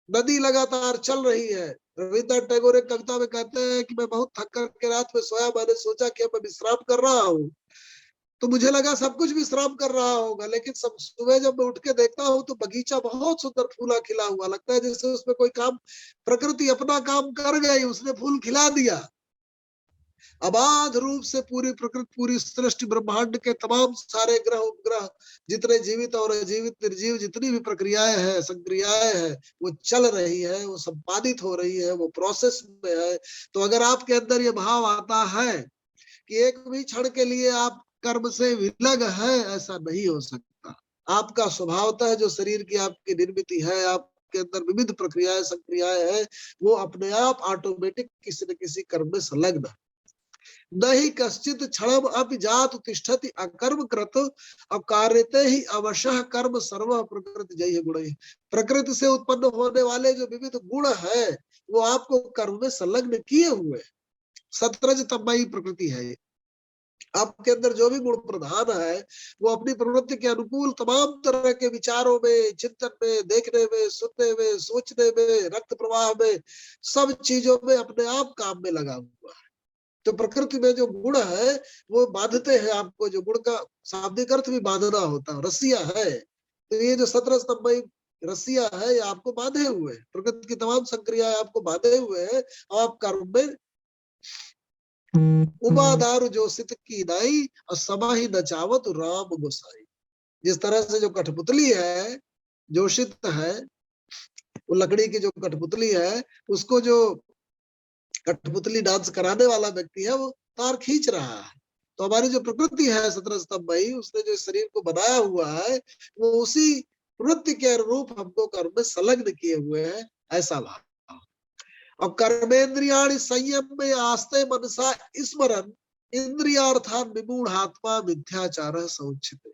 नदी लगातार चल रही है। रविन्द्रनाथ टैगोर एक कविता में कहते हैं कि मैं बहुत थक कर के रात में सोया, मैंने सोचा कि मैं विश्राम कर रहा हूँ, तो मुझे लगा सब कुछ विश्राम कर रहा होगा, लेकिन सब सुबह जब मैं उठ के देखता हूँ तो बगीचा बहुत सुंदर फूला खिला हुआ लगता है, जैसे उसमें कोई काम, प्रकृति अपना काम कर गई, उसने फूल खिला दिया। अबाध रूप से पूरी प्रकृति, पूरी सृष्टि, ब्रह्मांड के तमाम सारे ग्रह उपग्रह, जितने जीवित और अजीवित निर्जीव जितनी भी प्रक्रियाएं हैं, संक्रियाएं हैं, वो चल रही है, वो संपादित हो रही है, वो प्रोसेस में है। तो अगर आपके अंदर ये भाव आता है कि एक भी क्षण के लिए आप कर्म से विलग है, ऐसा नहीं हो सकता। आपका स्वभावतः जो शरीर की आपकी निर्मिति है, आपके अंदर विविध प्रक्रियाएं, संक्रियाएं हैं, वो अपने आप ऑटोमेटिक किसी न किसी कर्म में संलग्न है। नहीं कश्चित क्षणम अपि जातु तिष्ठति अकर्म कृत अकार्यते ही अवशः कर्म सर्व प्रकृति जय गुण। प्रकृति से उत्पन्न होने वाले जो विविध गुण है वो आपको कर्म में संलग्न किए हुए। सत्रज तमयी प्रकृति है। आपके अंदर जो भी गुण प्रधान है वो अपनी प्रवृत्ति के अनुकूल तमाम तरह के विचारों में, चिंतन में, देखने में, सुनने में, सोचने में, रक्त प्रवाह में, सब चीजों में अपने आप काम में लगा हुआ है। तो प्रकृति में जो गुण है वो बांधते हैं आपको। जो गुण का शाब्दिक अर्थ भी बांधना होता है, रस्सिया है। तो ये जो 17 स्तंभई रस्सिया है ये आपको बांधे हुए हैं, प्रकृति की तमाम संक्रियाएं आपको बांधे हुए हैं। और आप कर्म में उबादार जो सित की नाई और समाही नचावत राम गोसाई। जिस तरह से जो कठपुतली है, जोशित है, वो लकड़ी की जो कठपुतली है, उसको जो कठपुतली डांस कराने वाला व्यक्ति है वो तार खींच रहा है। तो हमारी जो प्रकृति है 17 स्तंभई, उसने जो शरीर को बनाया हुआ है वो उसी प्रवृत्ति के अनुरूप हमको कर्म में संलग्न किए हुए है, ऐसा भाव। और कर्मेंद्रियाणि संयम में आस्ते मनसा स्मरण इंद्रियार्थान विमूढ़ आत्मा मिथ्याचार समुचित।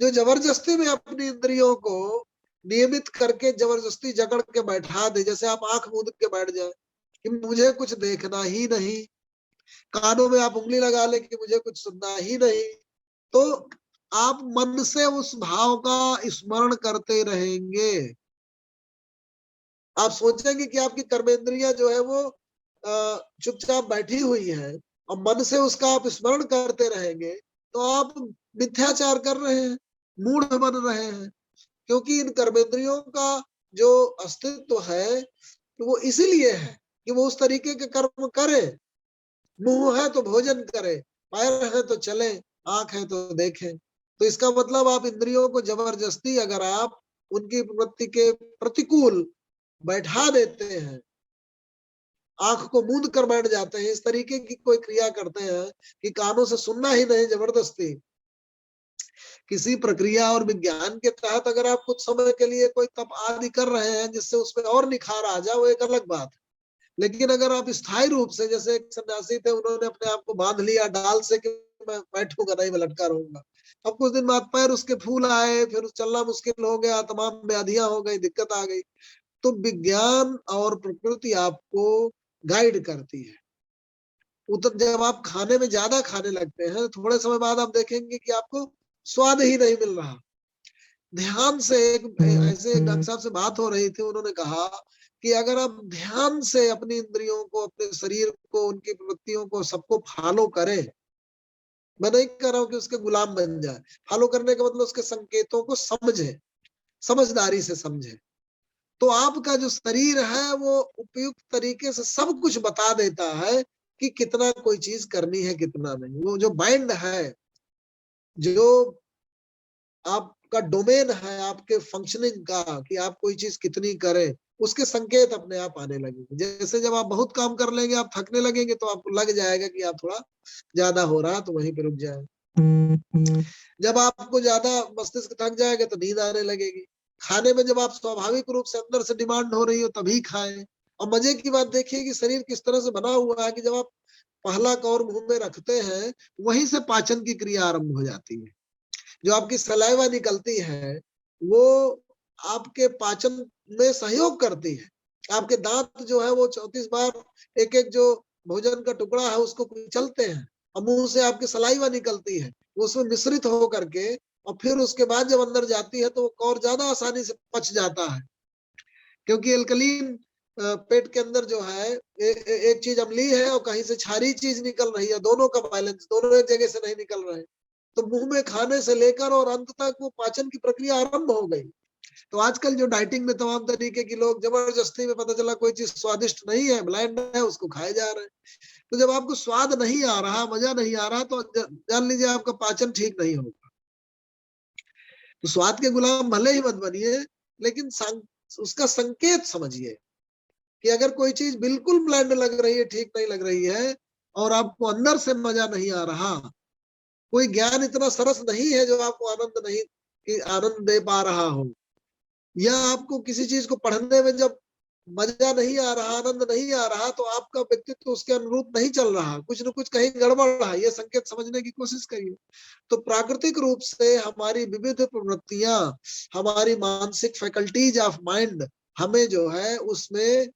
जो जबरदस्ती में अपनी इंद्रियों को नियमित करके जबरदस्ती जकड़ के बैठा दे, जैसे आप आंख मूंद के बैठ जाए कि मुझे कुछ देखना ही नहीं, कानों में आप उंगली लगा ले कि मुझे कुछ सुनना ही नहीं, तो आप मन से उस भाव का स्मरण करते रहेंगे। आप सोचेंगे कि आपकी कर्मेंद्रियां जो है वो चुपचाप बैठी हुई है और मन से उसका आप स्मरण करते रहेंगे, तो आप मिथ्याचार कर रहे हैं, मूढ़ बन रहे हैं। क्योंकि इन कर्मेंद्रियों का जो अस्तित्व है तो वो इसीलिए है कि वो उस तरीके के कर्म करे। मुंह है तो भोजन करे, पैर है तो चले, आंख है तो देखे। तो इसका मतलब आप इंद्रियों को जबरदस्ती अगर आप उनकी प्रवृत्ति के प्रतिकूल बैठा देते हैं, आंख को मूंद कर बैठ जाते हैं, इस तरीके की कोई क्रिया करते हैं कि कानों से सुनना ही नहीं, जबरदस्ती किसी प्रक्रिया और विज्ञान के तहत अगर आप कुछ समय के लिए कोई तप आदि कर रहे हैं जिससे उसमें और निखार आ जाए, वो एक अलग बात है। लेकिन अगर आप स्थायी रूप से, जैसे एक सन्यासी थे, उन्होंने अपने आप को बांध लिया डाल से कि मैं बैठूंगा नहीं, मैं लटका रहूंगा। अब कुछ दिन बाद पैर उसके फूल आए, फिर चलना मुश्किल हो गया, तमाम व्याधियां हो गई, दिक्कत आ गई। तो विज्ञान और प्रकृति आपको गाइड करती है। उतर जब आप खाने में ज्यादा खाने लगते हैं, थोड़े समय बाद आप देखेंगे कि आपको स्वाद ही नहीं मिल रहा। ध्यान से ऐसे डॉक्टर साहब से बात हो रही थी, उन्होंने कहा कि अगर आप ध्यान से अपनी इंद्रियों को, अपने शरीर को, उनकी प्रवृत्तियों को सबको फॉलो करें, मैं नहीं कह रहा हूं कि उसके गुलाम बन जाए, फॉलो करने का मतलब उसके संकेतों को समझे, समझदारी से समझे, तो आपका जो शरीर है वो उपयुक्त तरीके से सब कुछ बता देता है कि कितना कोई चीज करनी है, कितना नहीं। वो जो माइंड है, जो आपका डोमेन है आपके फंक्शनिंग का, कि आप कोई चीज कितनी करें, उसके संकेत अपने आप आने लगेंगे। जैसे जब आप बहुत काम कर लेंगे, आप थकने लगेंगे, तो आपको लग जाएगा कि आप थोड़ा ज्यादा हो रहा, तो वहीं पे रुक जाए। जब आपको ज्यादा मस्तिष्क थक जाएगा तो नींद आने लगेगी। खाने में जब आप स्वाभाविक रूप से अंदर से डिमांड हो रही हो तभी खाएं। और मजे की बात देखिए कि शरीर किस तरह से बना हुआ है कि जब आप पहला कौर मुंह में रखते हैं, वहीं से पाचन की क्रिया आरंभ हो जाती है। जो आपकी सलाइवा निकलती है वो आपके पाचन में सहयोग करती है। आपके दांत जो है वो 34 बार एक एक जो भोजन का टुकड़ा है उसको कुचलते हैं, और मुंह से आपकी सलाइवा निकलती है, उसमें मिश्रित हो करके, और फिर उसके बाद जब अंदर जाती है तो वो कौर ज्यादा आसानी से पच जाता है। क्योंकि एल्कलीन पेट के अंदर जो है एक चीज अम्लीय है और कहीं से क्षारीय चीज निकल रही है, दोनों का बैलेंस, दोनों एक जगह से नहीं निकल रहे। तो मुंह में खाने से लेकर और अंत तक वो पाचन की प्रक्रिया आरंभ हो गई। तो आजकल जो डाइटिंग में तमाम तरीके की लोग जबरदस्ती में, पता चला कोई चीज स्वादिष्ट नहीं है, ब्लैंड है, उसको खाए जा रहे हैं। तो जब आपको स्वाद नहीं आ रहा, मजा नहीं आ रहा, तो जान लीजिए आपका पाचन ठीक नहीं होगा। तो स्वाद के गुलाम भले ही मत बनिए, लेकिन उसका संकेत समझिए कि अगर कोई चीज बिल्कुल ब्लैंड लग रही है, ठीक नहीं लग रही है, और आपको अंदर से मजा नहीं आ रहा, कोई ज्ञान इतना सरस नहीं है जो आपको आनंद दे पा रहा हो, या आपको किसी चीज को पढ़ने में जब मजा नहीं आ रहा, आनंद नहीं आ रहा, तो आपका व्यक्तित्व उसके अनुरूप नहीं चल रहा, कुछ न कुछ कहीं गड़बड़ रहा, ये संकेत समझने की कोशिश करिए। तो प्राकृतिक रूप से हमारी विविध प्रवृत्तियां, हमारी मानसिक फैकल्टीज ऑफ माइंड हमें जो है उसमें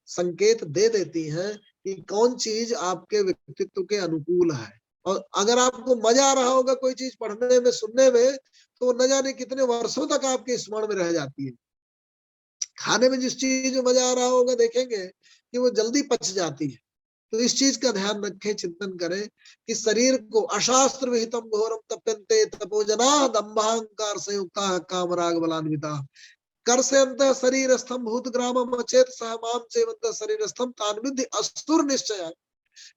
संकेत दे देती हैं कि कौन चीज आपके व्यक्तित्व के अनुकूल है। और अगर आपको मजा आ रहा होगा कोई चीज पढ़ने में, सुनने में, तो वो न जाने कितने वर्षों तक आपके स्मरण में रह जाती है। खाने में जिस चीज में मजा आ रहा होगा, देखेंगे कि वो जल्दी पच जाती है। तो इस चीज का ध्यान रखें, चिंतन करें कि शरीर को अशास्त्र विहितम घोरम तप्यन्ते तपोजना दंभाहंकार संयुक्ता कामराग बलान्विता कर से अंत शरीर स्थम भूत ग्रामम अचेत सह माम सेवंत शरीर स्थम तान्विधि असुर निश्चय।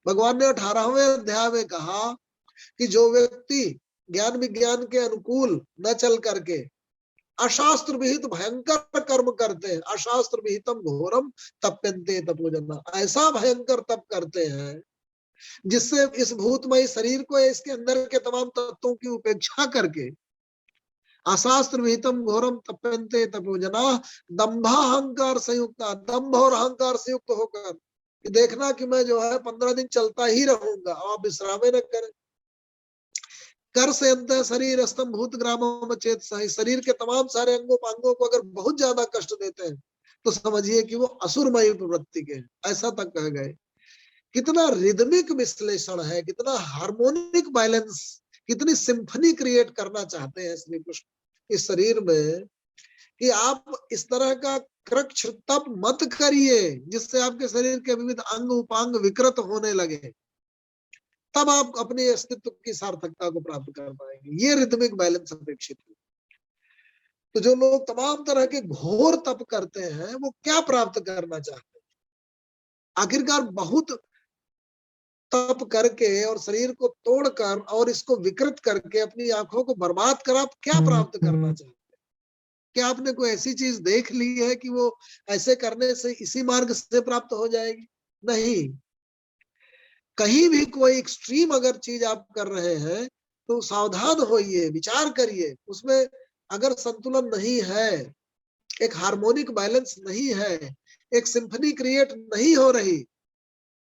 भगवान ने 18वें अध्याय में कहा कि जो व्यक्ति ज्ञान विज्ञान के अनुकूल न चल करके अशास्त्र विहित भयंकर कर्म करते हैं, अशास्त्र विहितम घोरम तप्यन्ते तपोजना, ऐसा भयंकर तप करते हैं जिससे इस भूतमय शरीर को, इसके अंदर के तमाम तत्वों की उपेक्षा करके अशास्त्र विहितम घोरम तप्यन्ते तपोजना दंभाहंकार संयुक्त, दंभ और अहंकार से युक्त होकर देखना कि मैं जो है 15 दिन चलता ही रहूंगा, आप विश्राम न करें। कर से अंत शरीर स्तंभ भूत ग्रामों चेत सही, शरीर के तमाम सारे अंगों पांगों को अगर बहुत ज्यादा कष्ट देते हैं तो समझिए कि वो असुरमयी प्रवृत्ति के, ऐसा तक कह गए। कितना रिदमिक विश्लेषण है, कितना हार्मोनिक बैलेंस, कितनी सिम्फनी क्रिएट करना चाहते हैं श्री कृष्ण इस शरीर में कि आप इस तरह का कृक्ष तप मत करिए जिससे आपके शरीर के विविध अंग उपांग विकृत होने लगे, तब आप अपने अस्तित्व की सार्थकता को प्राप्त कर पाएंगे। ये रिदमिक बैलेंस अपेक्षित है। तो जो लोग तमाम तरह के घोर तप करते हैं वो क्या प्राप्त करना चाहते हैं? आखिरकार बहुत तप करके और शरीर को तोड़कर और इसको विकृत करके अपनी आंखों को बर्बाद कर आप क्या प्राप्त करना चाहते हैं? क्या आपने कोई ऐसी चीज देख ली है कि वो ऐसे करने से इसी मार्ग से प्राप्त हो जाएगी? नहीं। कहीं भी कोई एक्सट्रीम अगर चीज आप कर रहे हैं तो सावधान होइए, विचार करिए, उसमें अगर संतुलन नहीं है, एक हार्मोनिक बैलेंस नहीं है, एक सिम्फनी क्रिएट नहीं हो रही,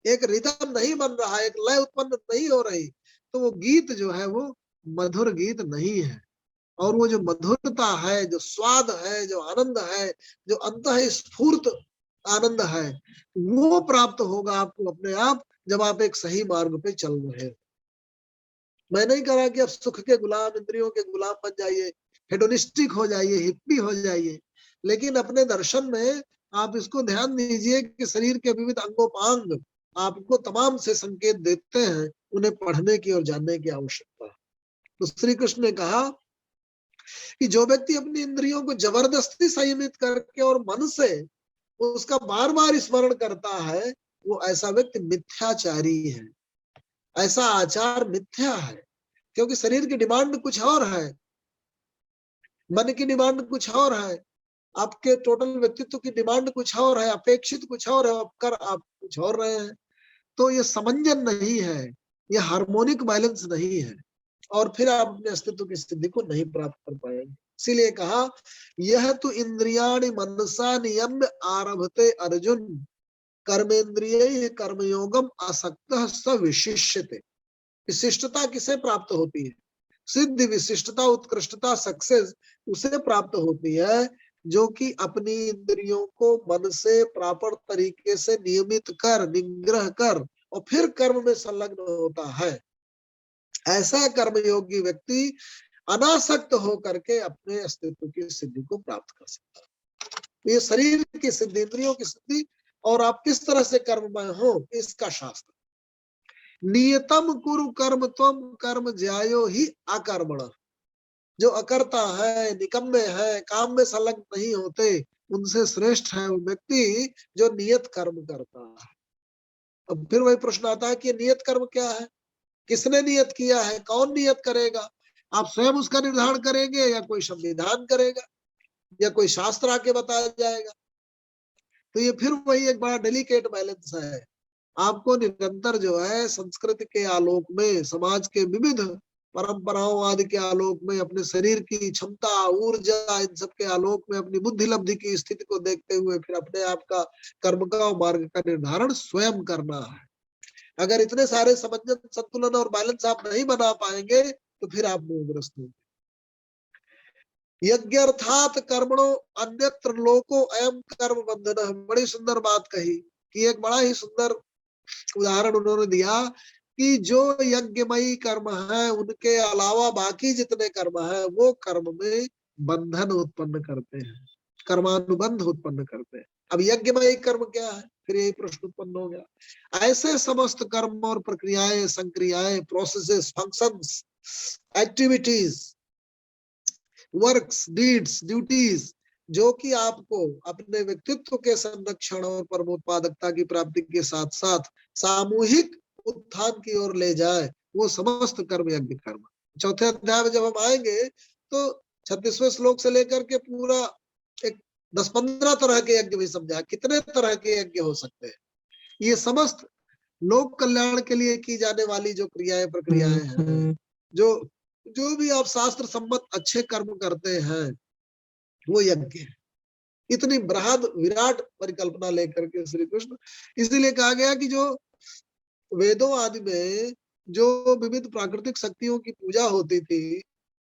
एक रिदम नहीं बन रहा, एक लय उत्पन्न नहीं हो रही, तो वो गीत जो है वो मधुर गीत नहीं है। और वो जो मधुरता है, जो स्वाद है, जो आनंद है, जो अंतःस्फूर्त आनंद है, वो प्राप्त होगा आपको अपने आप जब आप एक सही मार्ग पे चल रहे हैं। मैं नहीं कह रहा कि आप सुख के गुलाम, इंद्रियों के गुलाम बन जाइए, हेडोनिस्टिक हो जाइए, हिप्पी हो जाइए, लेकिन अपने दर्शन में आप इसको ध्यान दीजिए कि शरीर के विविध अंगोपांग आपको तमाम से संकेत देते हैं, उन्हें पढ़ने की और जानने की आवश्यकता है। तो श्री कृष्ण ने कहा कि जो व्यक्ति अपनी इंद्रियों को जबरदस्ती संयमित करके और मन से उसका बार बार स्मरण करता है, वो ऐसा व्यक्ति मिथ्याचारी है। ऐसा आचार मिथ्या है, क्योंकि शरीर की डिमांड कुछ और है, मन की डिमांड कुछ और है, आपके टोटल व्यक्तित्व की डिमांड कुछ और है, अपेक्षित कुछ और है, कर आप कुछ और रहे हैं। तो ये समंजन नहीं है, ये हार्मोनिक बैलेंस नहीं है, और फिर आप अपने अस्तित्व की स्थिति को नहीं प्राप्त कर पाएंगे। इसीलिए कहा यह तो इंद्रियाणि मनसा नियम्य आरभते अर्जुन कर्मेंद्रिय कर्मयोगम आसक्तः स विशिष्यते। विशिष्टता किसे प्राप्त होती है? सिद्धि, विशिष्टता, उत्कृष्टता, सक्सेस उसे प्राप्त होती है जो कि अपनी इंद्रियों को मन से प्रॉपर तरीके से नियमित कर, निग्रह कर और फिर कर्म में संलग्न होता है। ऐसा कर्मयोगी व्यक्ति अनासक्त होकर के अपने अस्तित्व की सिद्धि को प्राप्त कर सकता है। ये शरीर की सिद्धि, इंद्रियों की सिद्धि और आप किस तरह से कर्ममय हो, इसका शास्त्र। नियतम कुरु कर्म त्वम कर्म ज्यायो ही अकर्मण। जो अकर्ता है, निकम्मे है, काम में संलग्न नहीं होते, उनसे श्रेष्ठ है वो व्यक्ति जो नियत कर्म करता है। अब फिर वही प्रश्न आता है कि नियत कर्म क्या है, किसने नियत किया है, कौन नियत करेगा? आप स्वयं उसका निर्धारण करेंगे या कोई संविधान करेगा या कोई शास्त्र आके बताया जाएगा? तो ये फिर वही एक बड़ा डेलिकेट बैलेंस है। आपको निरंतर जो है संस्कृति के आलोक में, समाज के विविध परंपराओं आदि के आलोक में, अपने शरीर की क्षमता, ऊर्जा, इन सब के आलोक में अपनी बुद्धि लब्धि की स्थिति को देखते हुए फिर अपने आप का कर्म का मार्ग का निर्धारण स्वयं करना है। अगर इतने सारे समंजस, संतुलन और बैलेंस आप नहीं बना पाएंगे तो फिर आप मोहग्रस्त होंगे। यज्ञार्थात कर्मणो अन्यत्र लोको अयम कर्म बंधन। बड़ी सुंदर बात कही कि एक बड़ा ही सुंदर उदाहरण उन्होंने दिया कि जो यज्ञमयी कर्म है उनके अलावा बाकी जितने कर्म है वो कर्म में बंधन उत्पन्न करते हैं, कर्मानुबंध उत्पन्न करते हैं। अब यज्ञमयी कर्म क्या है, फिर यही प्रश्न उत्पन्न हो गया। ऐसे समस्त कर्म और प्रक्रियाएं, संक्रियाएं, processes, functions, activities, works, deeds, duties जो कि आपको अपने व्यक्तित्व के संरक्षण और परमोत्पादकता की प्राप्ति के साथ साथ सामूहिक उत्थान की ओर ले जाए, वो समस्त कर्म यज्ञ कर्म। चौथे अध्याय में जब हम आएंगे तो 36वें श्लोक से लेकर के पूरा एक 10-15 तरह के यज्ञ भी समझा, कितने तरह के यज्ञ हो सकते हैं। ये समस्त लोक कल्याण के लिए की जाने वाली जो क्रियाएं प्रक्रियाएं हैं, जो भी आप शास्त्र सम्मत अच्छे कर्म करते हैं वो यज्ञ है। इतनी बृहद विराट परिकल्पना लेकर के श्री कृष्ण, इसीलिए कहा गया कि जो वेदों आदि में जो विविध प्राकृतिक शक्तियों की पूजा होती थी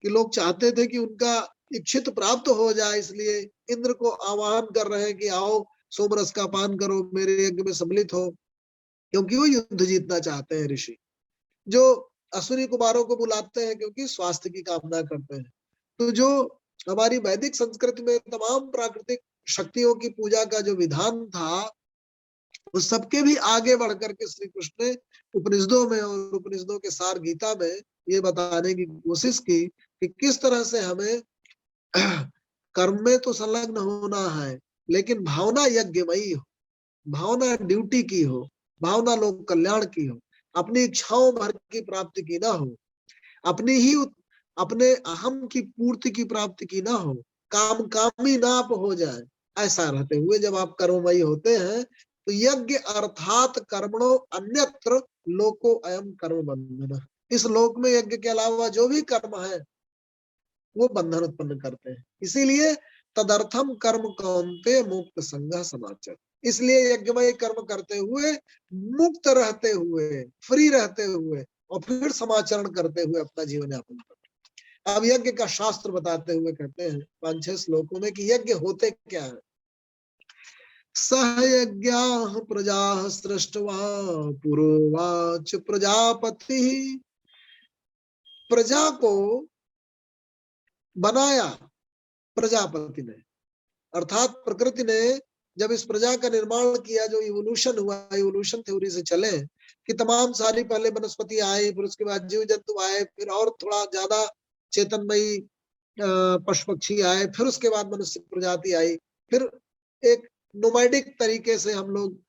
कि लोग चाहते थे कि उनका इच्छित प्राप्त हो जाए, इसलिए इंद्र को आह्वान कर रहे हैं कि आओ सोमरस का पान करो, मेरे यज्ञ में सम्मिलित हो, क्योंकि वो युद्ध जीतना चाहते हैं ऋषि। जो अश्विनी कुमारों को बुलाते हैं क्योंकि स्वास्थ्य की कामना करते हैं। तो जो हमारी वैदिक संस्कृति में तमाम प्राकृतिक शक्तियों की पूजा का जो विधान था, उस सबके भी आगे बढ़ करके श्री कृष्ण ने उपनिषदों में और उपनिषदों के सार गीता में ये बताने की कोशिश की कि किस तरह से हमें कर्म में तो संलग्न होना है, लेकिन भावना यज्ञमयी हो, भावना ड्यूटी की हो, भावना लोक कल्याण की हो, अपनी इच्छाओं भर की प्राप्ति की ना हो, अपने अहम की पूर्ति की प्राप्ति की ना हो, काम कामी ना हो जाए। ऐसा रहते हुए जब आप कर्ममयी होते हैं तो यज्ञ अर्थात कर्मणो अन्यत्र लोको अयम कर्म बंधन, इस लोक में यज्ञ के अलावा जो भी कर्म है वो बंधन उत्पन्न करते हैं। इसीलिए तदर्थम कर्म कौन्ते मुक्त संग समाचर, इसलिए यज्ञमय कर्म करते हुए, मुक्त रहते हुए, फ्री रहते हुए और फिर समाचरण करते हुए अपना जीवन यापन करते हैं। अब यज्ञ का शास्त्र बताते हुए कहते हैं 5-6 श्लोकों में कि यज्ञ होते क्या है। सहयज्ञाः प्रजाः सृष्ट्वा पुरोवाच प्रजापति, प्रजा को बनाया प्रजापति ने, अर्थात प्रकृति ने जब इस प्रजा का निर्माण किया, जो इवोल्यूशन हुआ, इवोल्यूशन थ्योरी से चले कि तमाम सारी पहले वनस्पति आए, फिर उसके बाद जीव जंतु आए, फिर और थोड़ा ज्यादा चेतनमयी पशु पक्षी आए, फिर उसके बाद मनुष्य प्रजाति आई, फिर एक नोमैडिक तरीके से हम लोग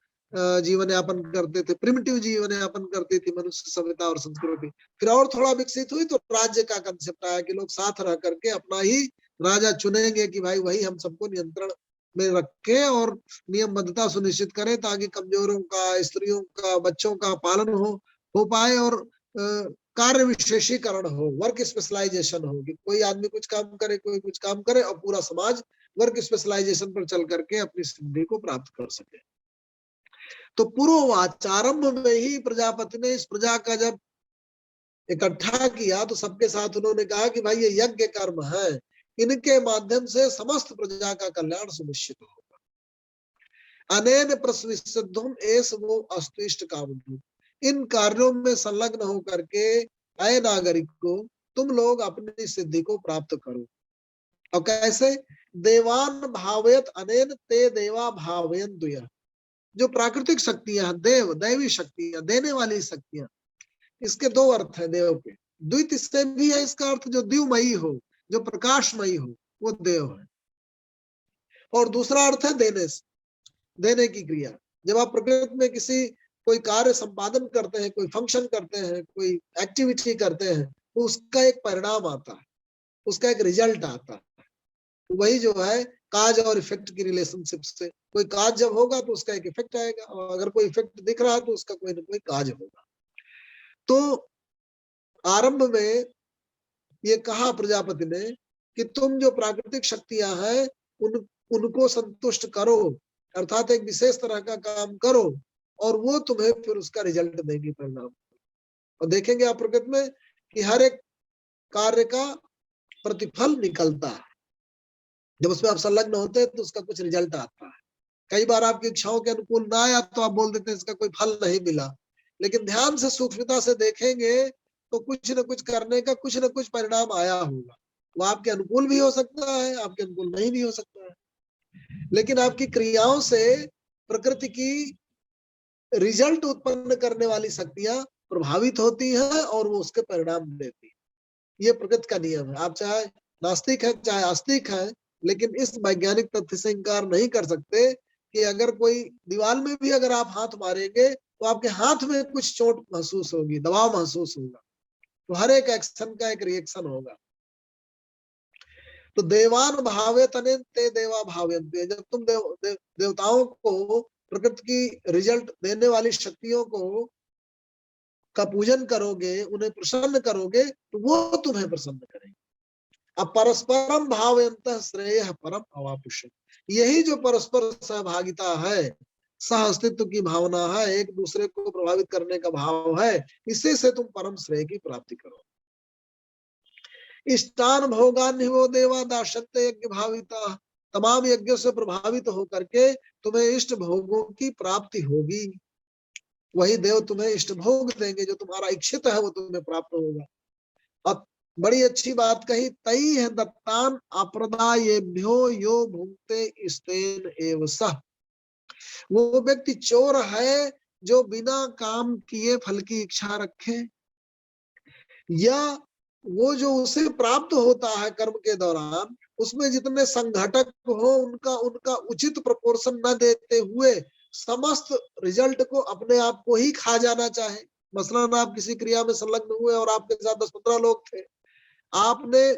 जीवन यापन करते थे, प्रिमिटिव जीवन यापन करती थी मनुष्य सभ्यता और संस्कृति। फिर और थोड़ा विकसित हुई तो राज्य का कंसेप्ट आया कि लोग साथ रह करके अपना ही राजा चुनेंगे कि भाई वही हम सबको नियंत्रण में रखे और नियमबद्धता सुनिश्चित करे, ताकि कमजोरों का, स्त्रियों का, बच्चों का पालन हो पाए और कार्य विशेषीकरण हो, वर्क स्पेशलाइजेशन हो, कि कोई आदमी कुछ काम करे, कोई कुछ काम करे और पूरा समाज वर्क स्पेशलाइजेशन पर चल करके अपनी सिद्धि को प्राप्त कर सके। तो पूर्ववाच आरंभ में ही प्रजापति ने इस प्रजा का जब इकट्ठा किया तो सबके साथ उन्होंने कहा कि भाई ये यज्ञ कर्म है, इनके माध्यम से समस्त प्रजा का कल्याण सुनिश्चित होगा। अनेन प्रसिद्धुम एस वो अस्तिष्ट कामधुम, इन कार्यों में संलग्न होकर के अय नागरिक को तुम लोग अपनी सिद्धि को प्राप्त करो। और कैसे? देवान भावयत अनेन ते देवा भावयन दुया, जो प्राकृतिक शक्तियां, देव, दैवी शक्तियां, देने वाली शक्तियां, इसके दो अर्थ है देव के। द्वित इससे भी है इसका अर्थ जो द्युमयी हो, जो प्रकाशमयी हो, वो देव है। और दूसरा अर्थ है देने से, देने की क्रिया। जब आप प्रकृति में कोई कार्य संपादन करते हैं, कोई फंक्शन करते हैं, कोई एक्टिविटी करते हैं, तो उसका एक परिणाम आता है, उसका एक रिजल्ट आता है। वही जो है काज और इफेक्ट की रिलेशनशिप से, कोई काज जब होगा तो उसका एक इफेक्ट आएगा, और अगर कोई इफेक्ट दिख रहा है तो उसका कोई ना कोई काज होगा। तो आरंभ में ये कहा प्रजापति ने कि तुम जो प्राकृतिक शक्तियां हैं उनको संतुष्ट करो, अर्थात एक विशेष तरह का काम करो और वो तुम्हें फिर उसका रिजल्ट देगी, परिणाम। और देखेंगे आप प्रकृति में कि हर एक कार्य का प्रतिफल निकलता है, जब उसमें आप संलग्न होते हैं तो उसका कुछ रिजल्ट आता है। कई बार आपकी इच्छाओं के अनुकूल ना आया तो आप बोल देते हैं इसका कोई फल नहीं मिला, लेकिन ध्यान से सूक्ष्मता से देखेंगे तो कुछ न कुछ करने का कुछ न कुछ परिणाम आया होगा। वो आपके अनुकूल भी हो सकता है, आपके अनुकूल नहीं भी हो सकता है, लेकिन आपकी क्रियाओं से प्रकृति की रिजल्ट उत्पन्न करने वाली शक्तियां प्रभावित होती हैं और वो उसके परिणाम देती है। ये प्रकृति का नियम है। आप चाहे नास्तिक है चाहे आस्तिक है, लेकिन इस वैज्ञानिक तथ्य से इंकार नहीं कर सकते कि अगर कोई दीवार में भी अगर आप हाथ मारेंगे तो आपके हाथ में कुछ चोट महसूस होगी, दबाव महसूस होगा। तो हर एक एक्शन का एक रिएक्शन होगा। तो देवान भावे तने ते देवा भावयन्ते, जब तुम देवताओं को, प्रकृति की रिजल्ट देने वाली शक्तियों को का पूजन करोगे, उन्हें प्रसन्न करोगे, तो वो तुम्हें प्रसन्न करेंगे। अब परस्परम भावयन्तः श्रेयः परम अवापुष्यम्, यही जो परस्पर सहभागिता है, सह अस्तित्व की भावना है, एक दूसरे को प्रभावित करने का भाव है, इसी से तुम परम श्रेय की प्राप्ति करो। इष्टान भोगान वो देवा दाशन्ते यज्ञ भाविता, तमाम यज्ञों से प्रभावित होकर के तुम्हें इष्ट भोगों की प्राप्ति होगी। वही देव तुम्हें इष्ट भोग देंगे, जो तुम्हारा इच्छित है वो तुम्हें प्राप्त होगा। अब बड़ी अच्छी बात कही, तई है दत्तान अप्रदायेभ्यो यो भुंक्ते स्तेन एव सह, वो व्यक्ति चोर है जो बिना काम किए फल की इच्छा रखे, या वो जो उसे प्राप्त होता है कर्म के दौरान, उसमें जितने संघटक हो उनका उनका उचित प्रोपोर्शन न देते हुए समस्त रिजल्ट को अपने आप को ही खा जाना चाहे। मसलन आप किसी क्रिया में संलग्न हुए और आपके साथ 10-15 लोग थे, आपने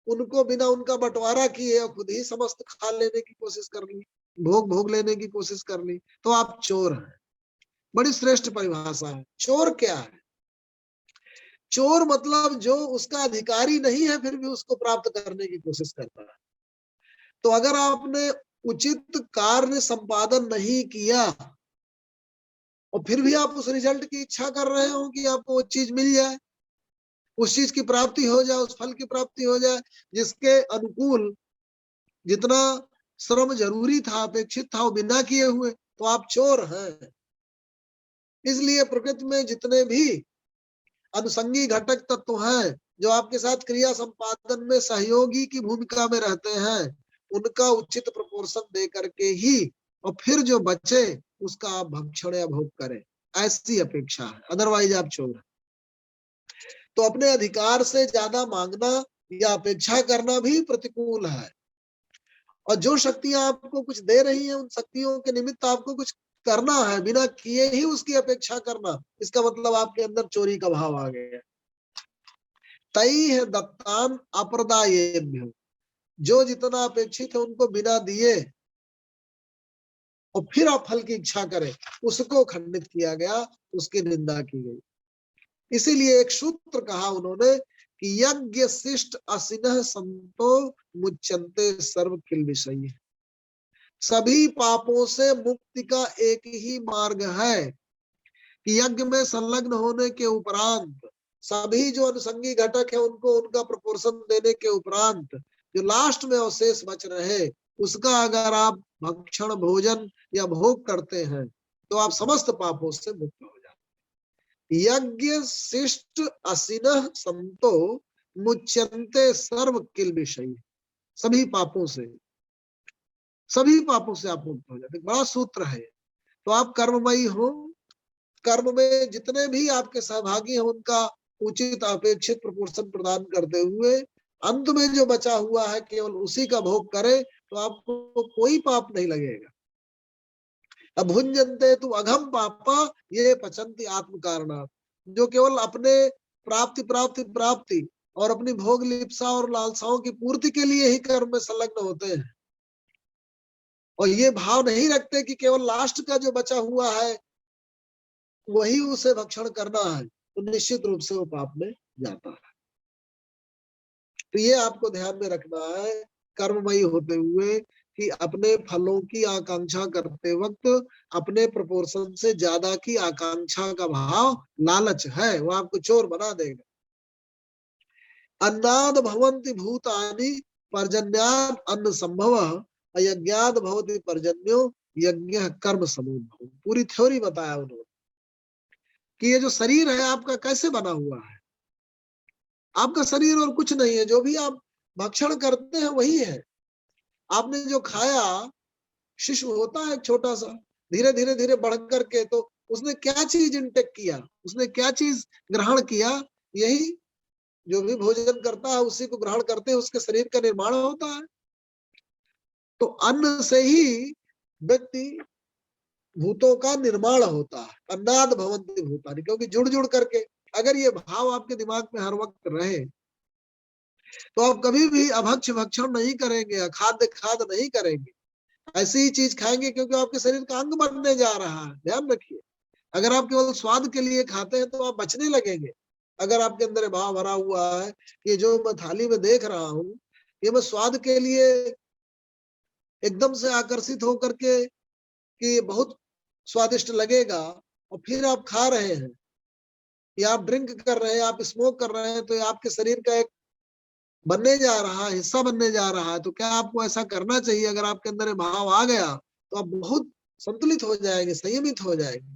उनको बिना उनका बंटवारा किए और खुद ही समस्त खा लेने की कोशिश कर ली, भोग लेने की कोशिश कर ली, तो आप चोर हैं। बड़ी श्रेष्ठ परिभाषा है। चोर क्या है? चोर मतलब जो उसका अधिकारी नहीं है फिर भी उसको प्राप्त करने की कोशिश करता है। तो अगर आपने उचित कार्य संपादन नहीं किया और फिर भी आप उस रिजल्ट की इच्छा कर रहे हो कि आपको वो चीज मिल जाए, उस चीज की प्राप्ति हो जाए, उस फल की प्राप्ति हो जाए जिसके अनुकूल जितना श्रम जरूरी था, अपेक्षित था, वो बिना किए हुए, तो आप चोर हैं। इसलिए प्रकृति में जितने भी अनुसंगी घटक तत्व हैं जो आपके साथ क्रिया संपादन में सहयोगी की भूमिका में रहते हैं, उनका उचित प्रोपोर्शन दे करके ही और फिर जो बचे उसका आप भक्षण या भोग करें, ऐसी अपेक्षा है, अदरवाइज आप चोर हैं। तो अपने अधिकार से ज्यादा मांगना या अपेक्षा करना भी प्रतिकूल है, और जो शक्तियां आपको कुछ दे रही हैं उन शक्तियों के निमित्त आपको कुछ करना है, बिना किए ही उसकी अपेक्षा करना, इसका मतलब आपके अंदर चोरी का भाव आ गया। तई है दत्तान अप्रदायेभ्यो, जो जितना अपेक्षित है उनको बिना दिए और फिर आप फल की इच्छा करें, उसको खंडित किया गया, उसकी निंदा की गई। इसीलिए एक सूत्र कहा उन्होंने कि यज्ञ शिष्ट असिनः संतो मुच्यन्ते सर्व किल विषय, सभी पापों से मुक्ति का एक ही मार्ग है कि यज्ञ में संलग्न होने के उपरांत सभी जो अनुसंगी घटक है उनको उनका प्रोपोर्शन देने के उपरांत जो लास्ट में अवशेष बच रहे, उसका अगर आप भक्षण भोजन या भोग करते हैं तो आप समस्त पापों से मुक्त हो जाते। यज्ञ शिष्ट असिनः संतो मुच्यन्ते सर्व किल विषय, सभी पापों से आप मुक्त हो जाते। बड़ा सूत्र है। तो आप कर्ममयी हो, कर्म में जितने भी आपके सहभागी हैं उनका उचित अपेक्षित प्रोपोर्शन प्रदान करते हुए अंत में जो बचा हुआ है केवल उसी का भोग करे, तो आपको कोई पाप नहीं लगेगा। अब भुंजन्ते तु अघम पापा ये पचन्ति आत्म कारणात्, जो केवल अपने प्राप्ति और अपनी भोग लिप्सा और लालसाओं की पूर्ति के लिए ही कर्म में संलग्न होते हैं और ये भाव नहीं रखते कि केवल लास्ट का जो बचा हुआ है वही उसे भक्षण करना है, तो निश्चित रूप से वो पाप में जाता है। तो ये आपको ध्यान में रखना है कर्ममयी होते हुए कि अपने फलों की आकांक्षा करते वक्त अपने प्रोपोर्शन से ज्यादा की आकांक्षा का भाव लालच है, वो आपको चोर बना देगा। अन्नाद भवन्ति भूतानि पर्जन्याद अन्न संभव अयज्ञाद भवति पर्जन्यो यज्ञ कर्म समूह। पूरी थ्योरी बताया उन्होंने कि ये जो शरीर है आपका कैसे बना हुआ है। आपका शरीर और कुछ नहीं है, जो भी आप भक्षण करते हैं वही है। आपने जो खाया, शिशु होता है एक छोटा सा, धीरे धीरे धीरे बढ़ करके, तो उसने क्या चीज इंटेक किया, उसने क्या चीज ग्रहण किया, यही जो भी भोजन करता है उसी को ग्रहण करते हैं, उसके शरीर का निर्माण होता है। तो अन्न से ही व्यक्ति भूतों का निर्माण होता है। अन्नाद भवन्ति भूतानि, क्योंकि जुड़ जुड़ करके अगर ये भाव आपके दिमाग में हर वक्त रहे तो आप कभी भी अभक्ष भक्षण नहीं करेंगे, अखाद्य खाद्य नहीं करेंगे, ऐसी ही चीज खाएंगे क्योंकि आपके शरीर का अंग बनने जा रहा है। ध्यान रखिए, अगर आप केवल स्वाद के लिए खाते हैं तो आप बचने लगेंगे। अगर आपके अंदर भाव भरा हुआ है कि जो मैं थाली में देख रहा हूँ ये मैं स्वाद के लिए एकदम से आकर्षित होकर के कि बहुत स्वादिष्ट लगेगा, और फिर आप खा रहे हैं या आप ड्रिंक कर रहे हैं, आप स्मोक कर रहे हैं, तो ये आपके शरीर का एक बनने जा रहा है, हिस्सा बनने जा रहा है। तो क्या आपको ऐसा करना चाहिए? अगर आपके अंदर ये भाव आ गया तो आप बहुत संतुलित हो जाएंगे, संयमित हो जाएंगे।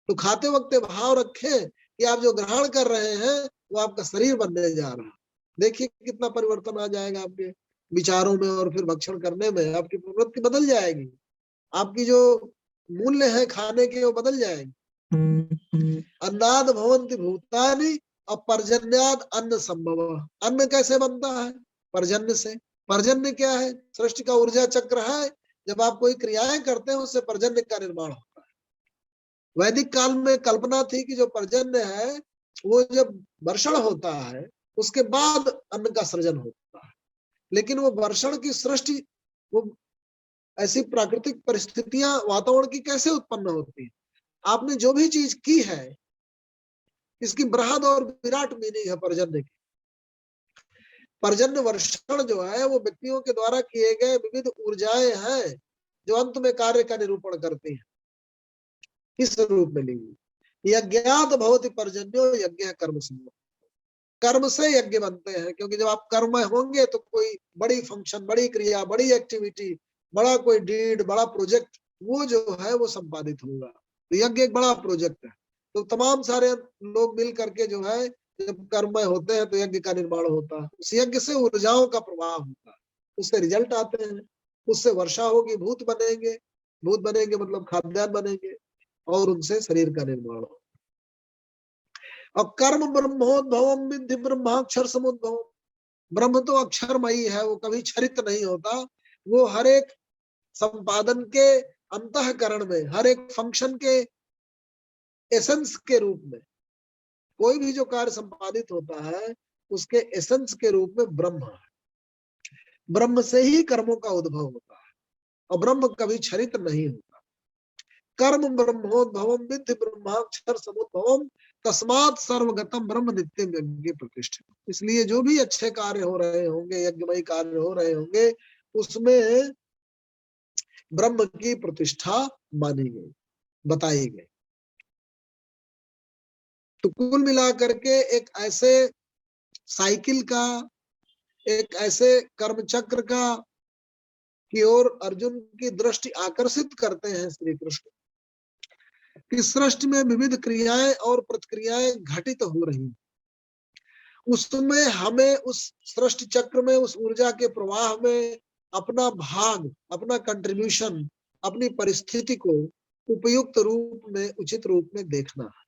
तो खाते वक्त भाव रखें कि आप जो ग्रहण कर रहे हैं वो आपका शरीर बनने जा रहा है। देखिए कितना परिवर्तन आ जाएगा आपके विचारों में, और फिर भक्षण करने में आपकी प्रवृत्ति बदल जाएगी, आपकी जो मूल्य है खाने के वो बदल जाएंगे। अन्नाद भवन्ति भूतानि, और पर्जन्याद अन्न संभव। अन्न कैसे बनता है? पर्जन्य से। पर्जन्य क्या है? सृष्टि का ऊर्जा चक्र है। जब आप कोई क्रियाएं करते हैं उससे पर्जन्य का निर्माण होता है। वैदिक काल में कल्पना थी कि जो पर्जन्य है वो जब वर्षण होता है उसके बाद अन्न का सृजन होता है, लेकिन वो वर्षण की सृष्टि, वो ऐसी प्राकृतिक परिस्थितियां वातावरण की कैसे उत्पन्न होती है? आपने जो भी चीज की है इसकी बृहद और विराट मीनिंग है पर्जन्य की। पर्जन्य वर्षण जो है वो व्यक्तियों के द्वारा किए गए विविध ऊर्जाएं हैं जो अंत में कार्य का निरूपण करती हैं। इस रूप में ली यज्ञात भवति पर्जन्यो यज्ञ कर्म संभव। कर्म से यज्ञ बनते हैं, क्योंकि जब आप कर्म होंगे तो कोई बड़ी फंक्शन, बड़ी क्रिया, बड़ी एक्टिविटी, बड़ा कोई डीड, बड़ा प्रोजेक्ट वो जो है वो संपादित होगा। तो यज्ञ एक बड़ा प्रोजेक्ट है। तो तमाम सारे लोग मिल करके जो है जब कर्म होते हैं तो यज्ञ का निर्माण होता है। उस यज्ञ से ऊर्जाओं का प्रवाह होता है, उससे रिजल्ट आते हैं, उससे वर्षा होगी, भूत बनेंगे। भूत बनेंगे मतलब खाद्यान्न बनेंगे, और उनसे शरीर का निर्माण होगा। और कर्म ब्रह्मोद्भवम विद्धि ब्रह्माक्षर समुद्भवम। ब्रह्म तो अक्षरमयी है, वो कभी क्षरित नहीं होता। वो हर एक संपादन के अंतःकरण में, हर एक फंक्शन के एसेंस के रूप में, कोई भी जो कार्य संपादित होता है उसके एसेंस के रूप में ब्रह्म है। ब्रह्म से ही कर्मों का उद्भव होता है, और ब्रह्म कभी क्षरित नहीं होता। कर्म ब्रह्मोद्भवम विद्धि ब्रह्माक्षर समुद्भवम तस्मात् सर्वगतम ब्रह्म नित्यम यज्ञ प्रतिष्ठित। इसलिए जो भी अच्छे कार्य हो रहे होंगे, यज्ञमय कार्य हो रहे होंगे, उसमें ब्रह्म की प्रतिष्ठा मानी गई, बताई गई। तो कुल मिलाकर के एक ऐसे साइकिल का, एक ऐसे कर्म चक्र का की ओर अर्जुन की दृष्टि आकर्षित करते हैं श्री कृष्ण कि सृष्टि में विविध क्रियाएं और प्रतिक्रियाएं घटित हो रही, उसमें हमें उस सृष्टि चक्र में, उस ऊर्जा के प्रवाह में अपना भाग, अपना कंट्रीब्यूशन, अपनी परिस्थिति को उपयुक्त रूप में, उचित रूप में देखना है।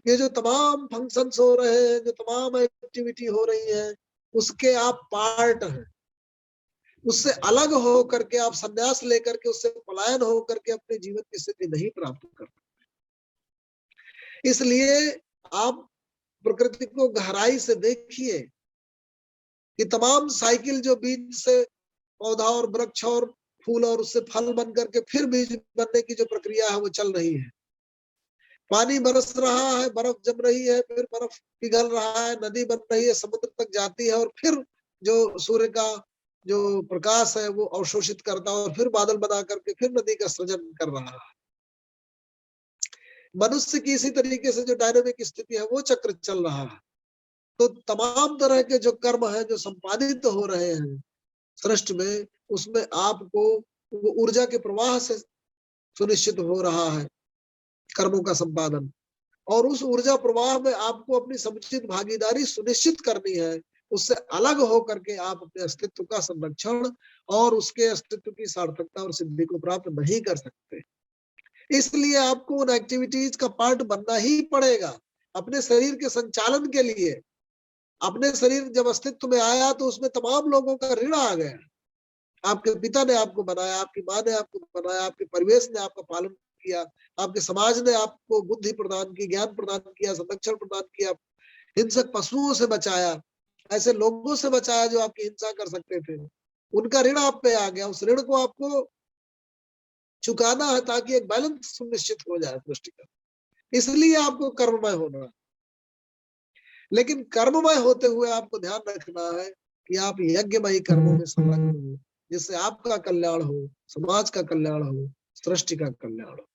ये जो तमाम फंक्शंस हो रहे हैं, जो तमाम एक्टिविटी हो रही है, उसके आप पार्ट हैं। उससे अलग हो करके आप संन्यास लेकर के, उससे पलायन हो करके अपने जीवन की स्थिति नहीं प्राप्त कर सकते। इसलिए आप प्रकृति को गहराई से देखिए कि तमाम साइकिल जो बीज से पौधा और वृक्ष और फूल और उससे फल बन करके फिर बीज बनने की जो प्रक्रिया है वो चल रही है। पानी बरस रहा है, बर्फ जम रही है, फिर बर्फ पिघल रहा है, नदी बन रही है, समुद्र तक जाती है, और फिर जो सूर्य का जो प्रकाश है वो अवशोषित करता है, और फिर बादल बना करके फिर नदी का सृजन कर रहा है। मनुष्य की इसी तरीके से जो डायनामिक स्थिति है वो चक्र चल रहा है। तो तमाम तरह के जो कर्म है जो संपादित हो रहे हैं सृष्टि में, उसमें आपको वो ऊर्जा के प्रवाह से सुनिश्चित हो रहा है कर्मों का संपादन। और उस ऊर्जा प्रवाह में आपको अपनी समुचित भागीदारी सुनिश्चित करनी है। उससे अलग होकर के आप अपने अस्तित्व का संरक्षण और उसके अस्तित्व की सार्थकता और सिद्धि को प्राप्त नहीं कर सकते। इसलिए आपको उन एक्टिविटीज का पार्ट बनना ही पड़ेगा अपने शरीर के संचालन के लिए। अपने शरीर जब अस्तित्व में आया तो उसमें तमाम लोगों का ऋण आ गया। आपके पिता ने आपको बनाया, आपकी माँ ने आपको बनाया, आपके परिवेश ने आपका पालन किया, आपके समाज ने आपको बुद्धि प्रदान की, ज्ञान प्रदान किया, संरक्षण प्रदान किया, हिंसक पशुओं से बचाया, ऐसे लोगों से बचाया जो आपकी हिंसा कर सकते थे। उनका ऋण आप पे आ गया। उस ऋण को आपको चुकाना है ताकि एक बैलेंस सुनिश्चित हो जाए सृष्टि का। इसलिए आपको कर्ममय होना है। लेकिन कर्ममय होते हुए आपको ध्यान रखना है कि आप यज्ञमयी कर्मों में संलग्न हो, जिससे आपका कल्याण हो, समाज का कल्याण हो, सृष्टि का कल्याण हो।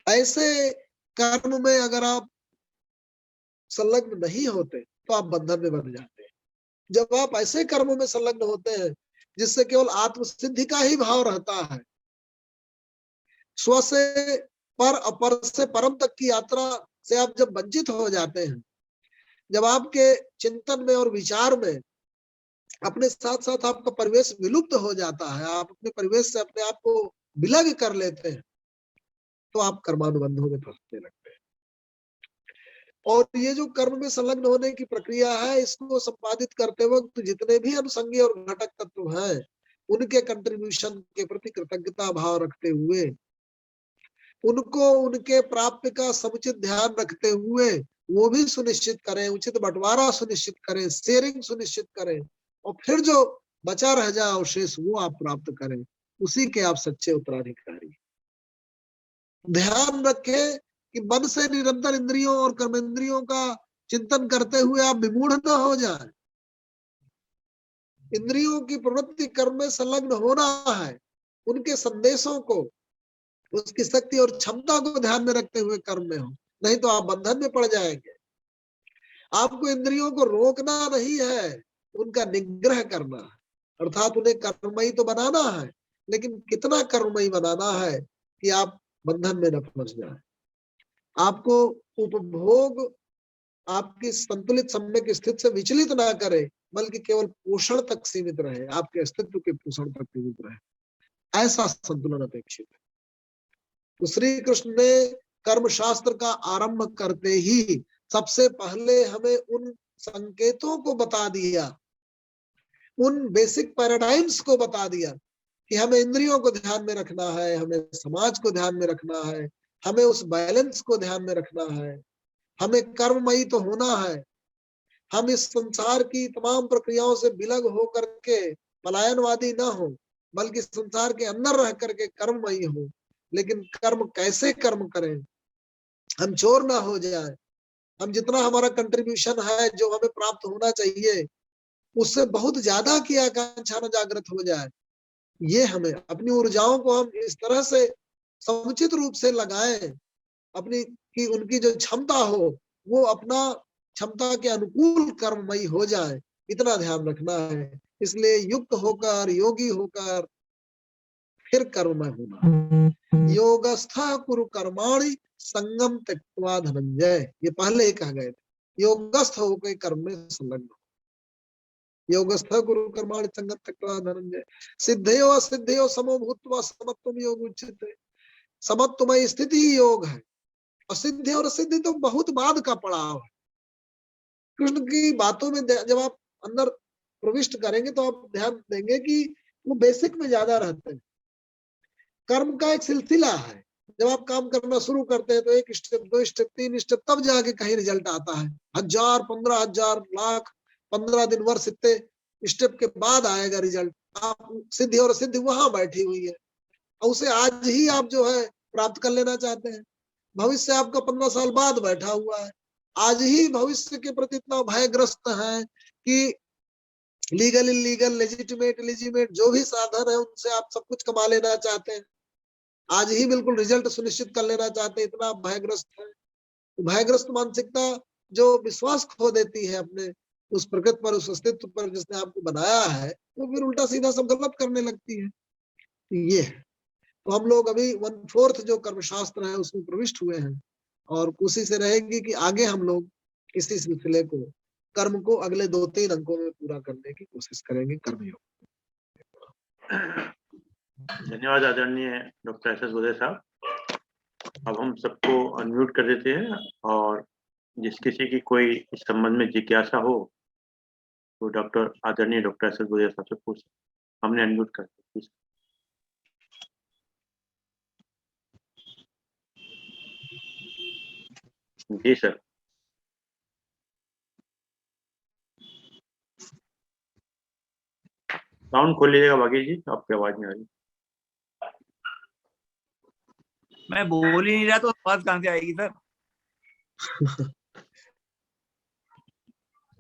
ऐसे कर्म में अगर आप संलग्न नहीं होते तो आप बंधन में बन जाते हैं। जब आप ऐसे कर्मों में संलग्न होते हैं जिससे केवल आत्मसिद्धि का ही भाव रहता है, स्व से पर, अपर से परम तक की यात्रा से आप जब वंचित हो जाते हैं, जब आपके चिंतन में और विचार में अपने साथ साथ आपका परिवेश विलुप्त हो जाता है, आप अपने परिवेश से अपने आप को विलग कर लेते हैं, तो आप कर्मानुबंधों में फंसने लगते हैं। और ये जो कर्म में संलग्न होने की प्रक्रिया है, इसको संपादित करते वक्त जितने भी अनुसंगी और घटक तत्व हैं, उनके कंट्रीब्यूशन के प्रति कृतज्ञता भाव रखते हुए, उनको उनके प्राप्य का समुचित ध्यान रखते हुए वो भी सुनिश्चित करें, उचित बंटवारा सुनिश्चित करें, शेयरिंग सुनिश्चित करें, और फिर जो बचा रह जाए अवशेष वो आप प्राप्त करें। उसी के आप सच्चे उत्तराधिकारी। ध्यान रखें कि मन से निरंतर इंद्रियों और कर्मेंद्रियों का चिंतन करते हुए आप विमूढ़ न हो जाए। इंद्रियों की प्रवृत्ति कर्म में संलग्न होना है, उनके संदेशों को, उसकी शक्ति और क्षमता को ध्यान में रखते हुए कर्म में हो, नहीं तो आप बंधन में पड़ जाएंगे। आपको इंद्रियों को रोकना नहीं है, उनका निग्रह करना है, अर्थात उन्हें कर्ममयी तो बनाना है, लेकिन कितना कर्ममयी बनाना है कि आप बंधन में न फंस जाए। आपको उपभोग आपकी संतुलित सम्यक स्थिति से विचलित ना करे, बल्कि केवल पोषण तक सीमित रहे, आपके अस्तित्व के पोषण तक सीमित रहे। ऐसा संतुलन अपेक्षित है। तो श्री कृष्ण ने कर्म शास्त्र का आरंभ करते ही सबसे पहले हमें उन संकेतों को बता दिया, उन बेसिक पैराडाइम्स को बता दिया कि हमें इंद्रियों को ध्यान में रखना है, हमें समाज को ध्यान में रखना है, हमें उस बैलेंस को ध्यान में रखना है, हमें कर्ममयी तो होना है। हम इस संसार की तमाम प्रक्रियाओं से विलग होकर के पलायनवादी ना हो, बल्कि संसार के अंदर रह करके कर्ममयी हो। लेकिन कर्म कैसे कर्म करें, हम चोर ना हो जाए, हम जितना हमारा कंट्रीब्यूशन है जो हमें प्राप्त होना चाहिए उससे बहुत ज्यादा की आकांक्षा न जागृत हो जाए। ये हमें अपनी ऊर्जाओं को हम इस तरह से समुचित रूप से लगाएं, अपनी की उनकी जो क्षमता हो वो अपना क्षमता के अनुकूल कर्ममयी हो जाए, इतना ध्यान रखना है। इसलिए युक्त होकर, योगी होकर फिर कर्ममय होना। योगस्था कुरु कर्माणि संगम त्यक्त्वा धनंजय, ये पहले ही कह गए थे। योगस्थ होकर कर्म में संलग्न, योगस्थ गुरु कर्माणि संगम त्यक्त्वा धनंजय। सिद्धयो असिद्धयो समो भूत्वा समत्वम योग उच्यते। समत्वमय स्थिति ही योग है। असिद्धि और असिद्धि तो बहुत बाद का पड़ाव है। कृष्ण की बातों में जब आप अंदर प्रविष्ट करेंगे तो आप ध्यान देंगे कि वो बेसिक में ज्यादा रहते हैं। कर्म का एक सिलसिला है। जब आप काम करना शुरू करते हैं तो 1 स्टेप, 2 स्टेप, 3 स्टेप, तब जाके कहीं रिजल्ट आता है। 1000, 15,000, लाख, 15 दिन, वर्ष, इतने स्टेप के बाद आएगा रिजल्ट। आप सिद्धि और सिद्धि वहां बैठी हुई है और उसे आज ही आप जो है प्राप्त कर लेना चाहते हैं। भविष्य आपका 15 साल बाद बैठा हुआ है। आज ही भविष्य के प्रति इतना भयग्रस्त है कि लीगल, इलीगल, लेजिटिमेट, इलिजिमेट जो भी साधन है उनसे आप सब कुछ कमा लेना चाहते हैं। आज ही बिल्कुल रिजल्ट सुनिश्चित कर लेना चाहते हैं, इतना भयग्रस्त है। भयग्रस्त मानसिकता जो विश्वास खो देती है अपने उस प्रकृति पर, उस अस्तित्व पर जिसने आपको बनाया है, वो फिर उल्टा सीधा सब गलत करने लगती है। ये है। तो हम लोग अभी 1/4 जो कर्मशास्त्र है उसमें प्रविष्ट हुए हैं। और कोशिश रहेगी कि आगे हम लोग इसी सिलसिले को, कर्म को अगले 2-3 अंकों में पूरा करने की कोशिश करेंगे। कर्मयोग। धन्यवाद आदरणीय डॉक्टर एस एस भोदरे साहब। अब हम सबको अनम्यूट कर देते हैं और जिस किसी की कोई इस संबंध में जिज्ञासा हो तो डॉक्टर आदरणीय डॉक्टर एस एस भोदरे साहब से पूछ। हमने अनम्यूट कर दिया। जी सर। साउंड खोल लीजिएगा बागी जी, आपकी आवाज नहीं आ रही। मैं बोल ही नहीं रहा तो आवाज कहाँ से आएगी सर?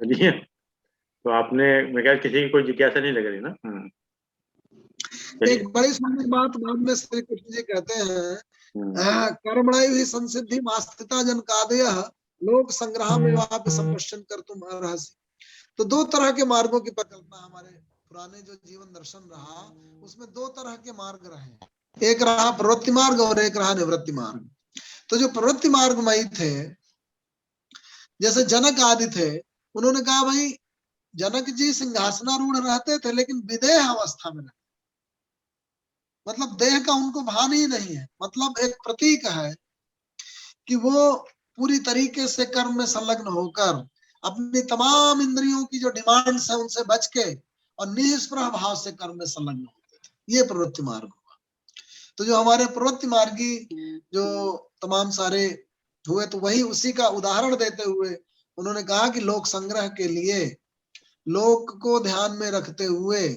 चलिए, तो आपने, मैं क्या किसी की कोई जिज्ञासा नहीं लग रही ना? एक बड़ी सुंदर बात बाद में श्री कृष्ण जी कहते हैं, कर्मणाय ही संसिद्धि मास्तिता जनकादयः लोक संग्रह में वापि संपश्यन कर तुम अर्हसि। तो 2 तरह के मार्गों की परिकल्पना हमारे पुराने जो जीवन दर्शन रहा उसमें 2 तरह के मार्ग रहे। एक रहा प्रवृत्ति मार्ग और एक रहा निवृत्ति मार्ग। तो जो प्रवृत्ति मार्ग में थे, जैसे जनक आदि थे, उन्होंने कहा भाई जनक जी सिंहासनारूढ़ रहते थे लेकिन विदेह अवस्था में, मतलब देह का उनको भान ही नहीं है। मतलब एक प्रतीक है कि वो पूरी तरीके से कर्म में संलग्न होकर अपनी तमाम इंद्रियों की जो डिमांड्स है उनसे बच के और निष्प्रह भाव से कर्म में संलग्न होते थे। ये प्रवृत्ति मार्ग हुआ। तो जो हमारे प्रवृत्ति मार्गी जो तमाम सारे हुए, तो वही उसी का उदाहरण देते हुए उन्होंने कहा कि लोक संग्रह के लिए, लोक को ध्यान में रखते हुए,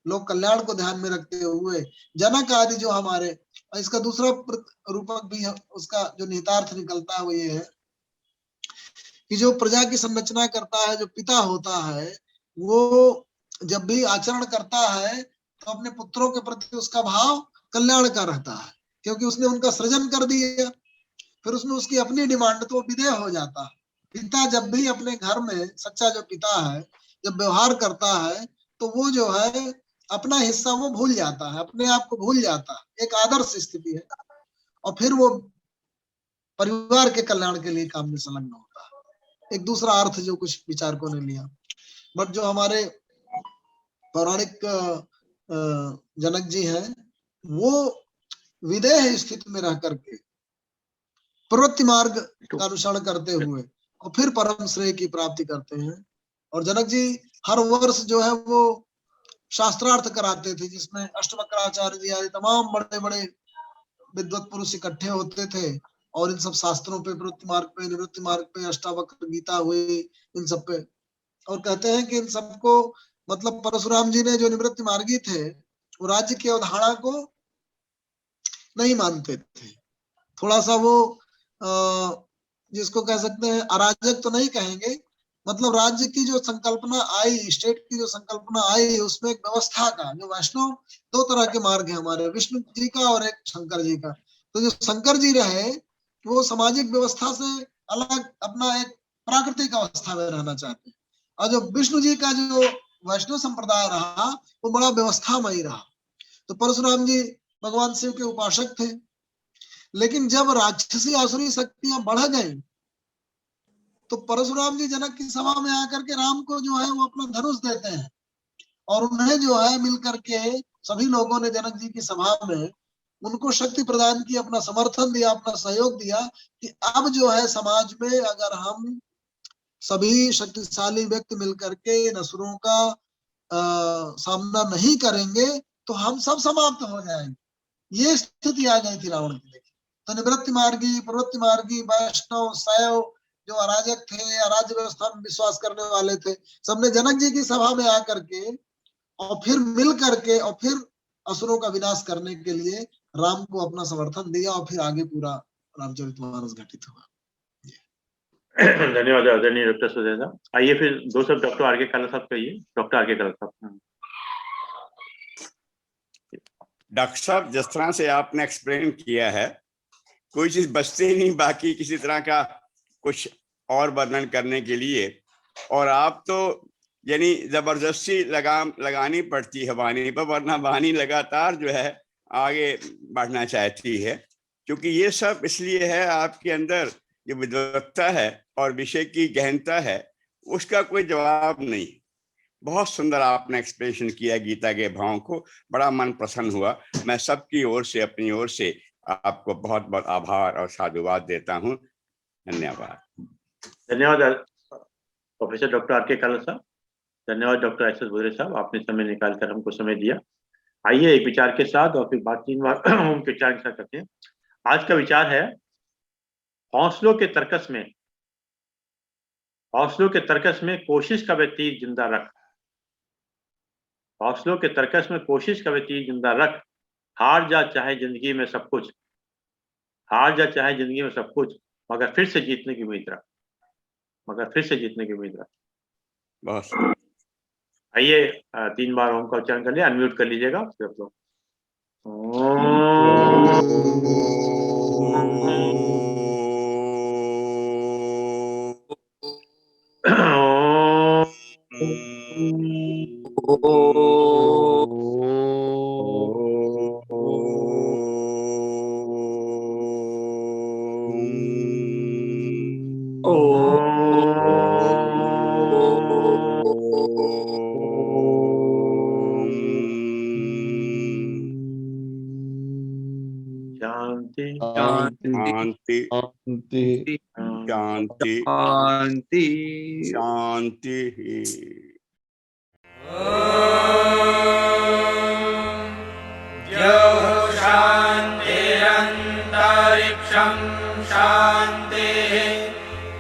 लोक कल्याण को ध्यान में रखते हुए जनक आदि जो हमारे, इसका दूसरा रूपक भी है, उसका जो निहितार्थ निकलता है वो ये है कि जो प्रजा की संरचना करता है, जो पिता होता है, वो जब भी आचरण करता है तो अपने पुत्रों के प्रति उसका भाव कल्याण का रहता है, क्योंकि उसने उनका सृजन कर दिया। फिर उसमें उसकी अपनी डिमांड तो विधेय हो जाता है। पिता जब भी अपने घर में, सच्चा जो पिता है जब व्यवहार करता है तो वो जो है अपना हिस्सा वो भूल जाता है, अपने आप को भूल जाता है। एक आदर्श स्थिति है और फिर वो परिवार के कल्याण के लिए काम में संलग्न होता है। एक दूसरा अर्थ जो कुछ विचारकों ने लिया, बट जो हमारे पौराणिक जनक जी हैं वो विदेह स्थिति में रह करके प्रवृत्ति मार्ग का अनुसरण करते हुए और फिर परम श्रेय की प्राप्ति करते हैं। और जनक जी हर वर्ष जो है वो शास्त्रार्थ कराते थे, जिसमें अष्टवक्राचार्य जी आदि तमाम बड़े बड़े विद्वत पुरुष इकट्ठे होते थे और इन सब शास्त्रों पे, प्रवृत्ति मार्ग पे, निवृत्ति मार्ग पे, अष्टावक्र गीता हुई, इन सब पे। और कहते हैं कि इन सबको, मतलब परशुराम जी ने जो निवृत्ति मार्गी थे वो राज्य की अवधारणा को नहीं मानते थे। थोड़ा सा वो जिसको कह सकते हैं अराजक तो नहीं कहेंगे, मतलब राज्य की जो संकल्पना आई, स्टेट की जो संकल्पना आई, उसमें एक व्यवस्था का, जो वैष्णव 2 तरह के मार्ग है हमारे, विष्णु जी का और एक शंकर जी का। तो जो शंकर जी रहे वो सामाजिक व्यवस्था से अलग अपना एक प्राकृतिक अवस्था में रहना चाहते हैं, और जो विष्णु जी का जो वैष्णव संप्रदाय रहा वो बड़ा व्यवस्थामयी रहा। तो परशुराम जी भगवान शिव के उपासक थे, लेकिन जब राक्षसी आसुरी शक्तियां बढ़ गई तो परशुराम जी जनक की सभा में आकर के राम को जो है वो अपना धनुष देते हैं और उन्हें जो है मिलकर के सभी लोगों ने जनक जी की सभा में उनको शक्ति प्रदान की, अपना समर्थन दिया, अपना सहयोग दिया कि अब जो है समाज में अगर हम सभी शक्तिशाली व्यक्ति मिलकर के इन असुरों का सामना नहीं करेंगे तो हम सब समाप्त हो जाएंगे। ये स्थिति आ गई थी रावण की। तो निवृत्ति मार्गी, प्रवृत्ति मार्गी, वैष्णव, शैव जो अराजक थे, अराज्य व्यवस्था में विश्वास करने वाले थे, सबने जनक जी की सभा में आकर के और फिर मिल करके और फिर असुरों का विनाश करने के लिए राम को अपना समर्थन दिया और फिर आगे पूरा रामचरितमानस घटित हुआ। धन्यवाद आदरणीय डॉक्टर सुधीर साहब। आइए फिर 2 शब्द डॉक्टर आर के काला साहब कहिए। डॉक्टर आर के काला साहब। डॉक्टर साहब, जिस तरह से आपने एक्सप्लेन किया है कोई चीज बचती नहीं बाकी किसी तरह का कुछ और वर्णन करने के लिए, और आप तो यानी जबरदस्ती लगानी पड़ती है वाणी पर, वरना वाणी लगातार जो है आगे बढ़ना चाहती है, क्योंकि ये सब इसलिए है आपके अंदर जो विद्वत्ता है और विषय की गहनता है उसका कोई जवाब नहीं। बहुत सुंदर आपने एक्सप्लेनेशन किया गीता के भावों को, बड़ा मन प्रसन्न हुआ। मैं सबकी ओर से, अपनी ओर से आपको बहुत बहुत आभार और साधुवाद देता हूँ। धन्यवाद। धन्यवाद प्रोफेसर डॉक्टर आर के काला साहब, धन्यवाद डॉक्टर एस एस भोदरे साहब, आपने समय निकालकर हमको समय दिया। आइए एक विचार के साथ और फिर बात 3 बार उनके विचार के साथ करते हैं। आज का विचार है हौसलों के तर्कस में, हौसलों के तर्कस में कोशिश का वे तीर जिंदा रख, हौसलों के तर्कस में कोशिश का वे तीर जिंदा रख, हार जा चाहे जिंदगी में सब कुछ, हार जा चाहे जिंदगी में सब कुछ, मगर फिर से जीतने की उम्मीद रख, मगर फिर से जीतने की उम्मीद रख। बहुत आइए 3 बार ओम का उच्चारण कर लिया, अनम्यूट कर लीजिएगा फिर आप लोग। शांति शांति शांति शांति शांति। शांति। शान्तिरन्तरिक्षं शान्तिः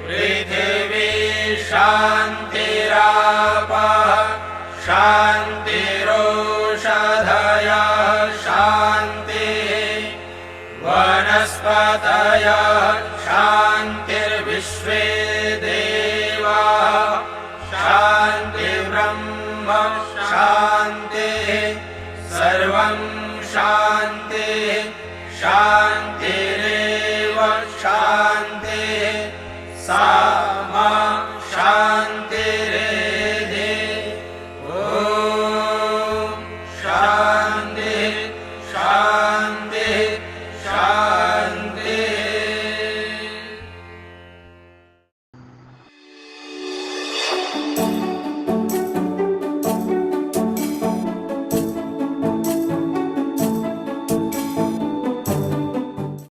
पृथिवी शान्तिरापः शान्तिरोषधयः शान्तिः वनस्पतयः शान्तिर्विश्वे देवाः शान्तिर्ब्रह्म शान्तिः सर्वं शान्तिः शान्तिरेव शान्तिः सा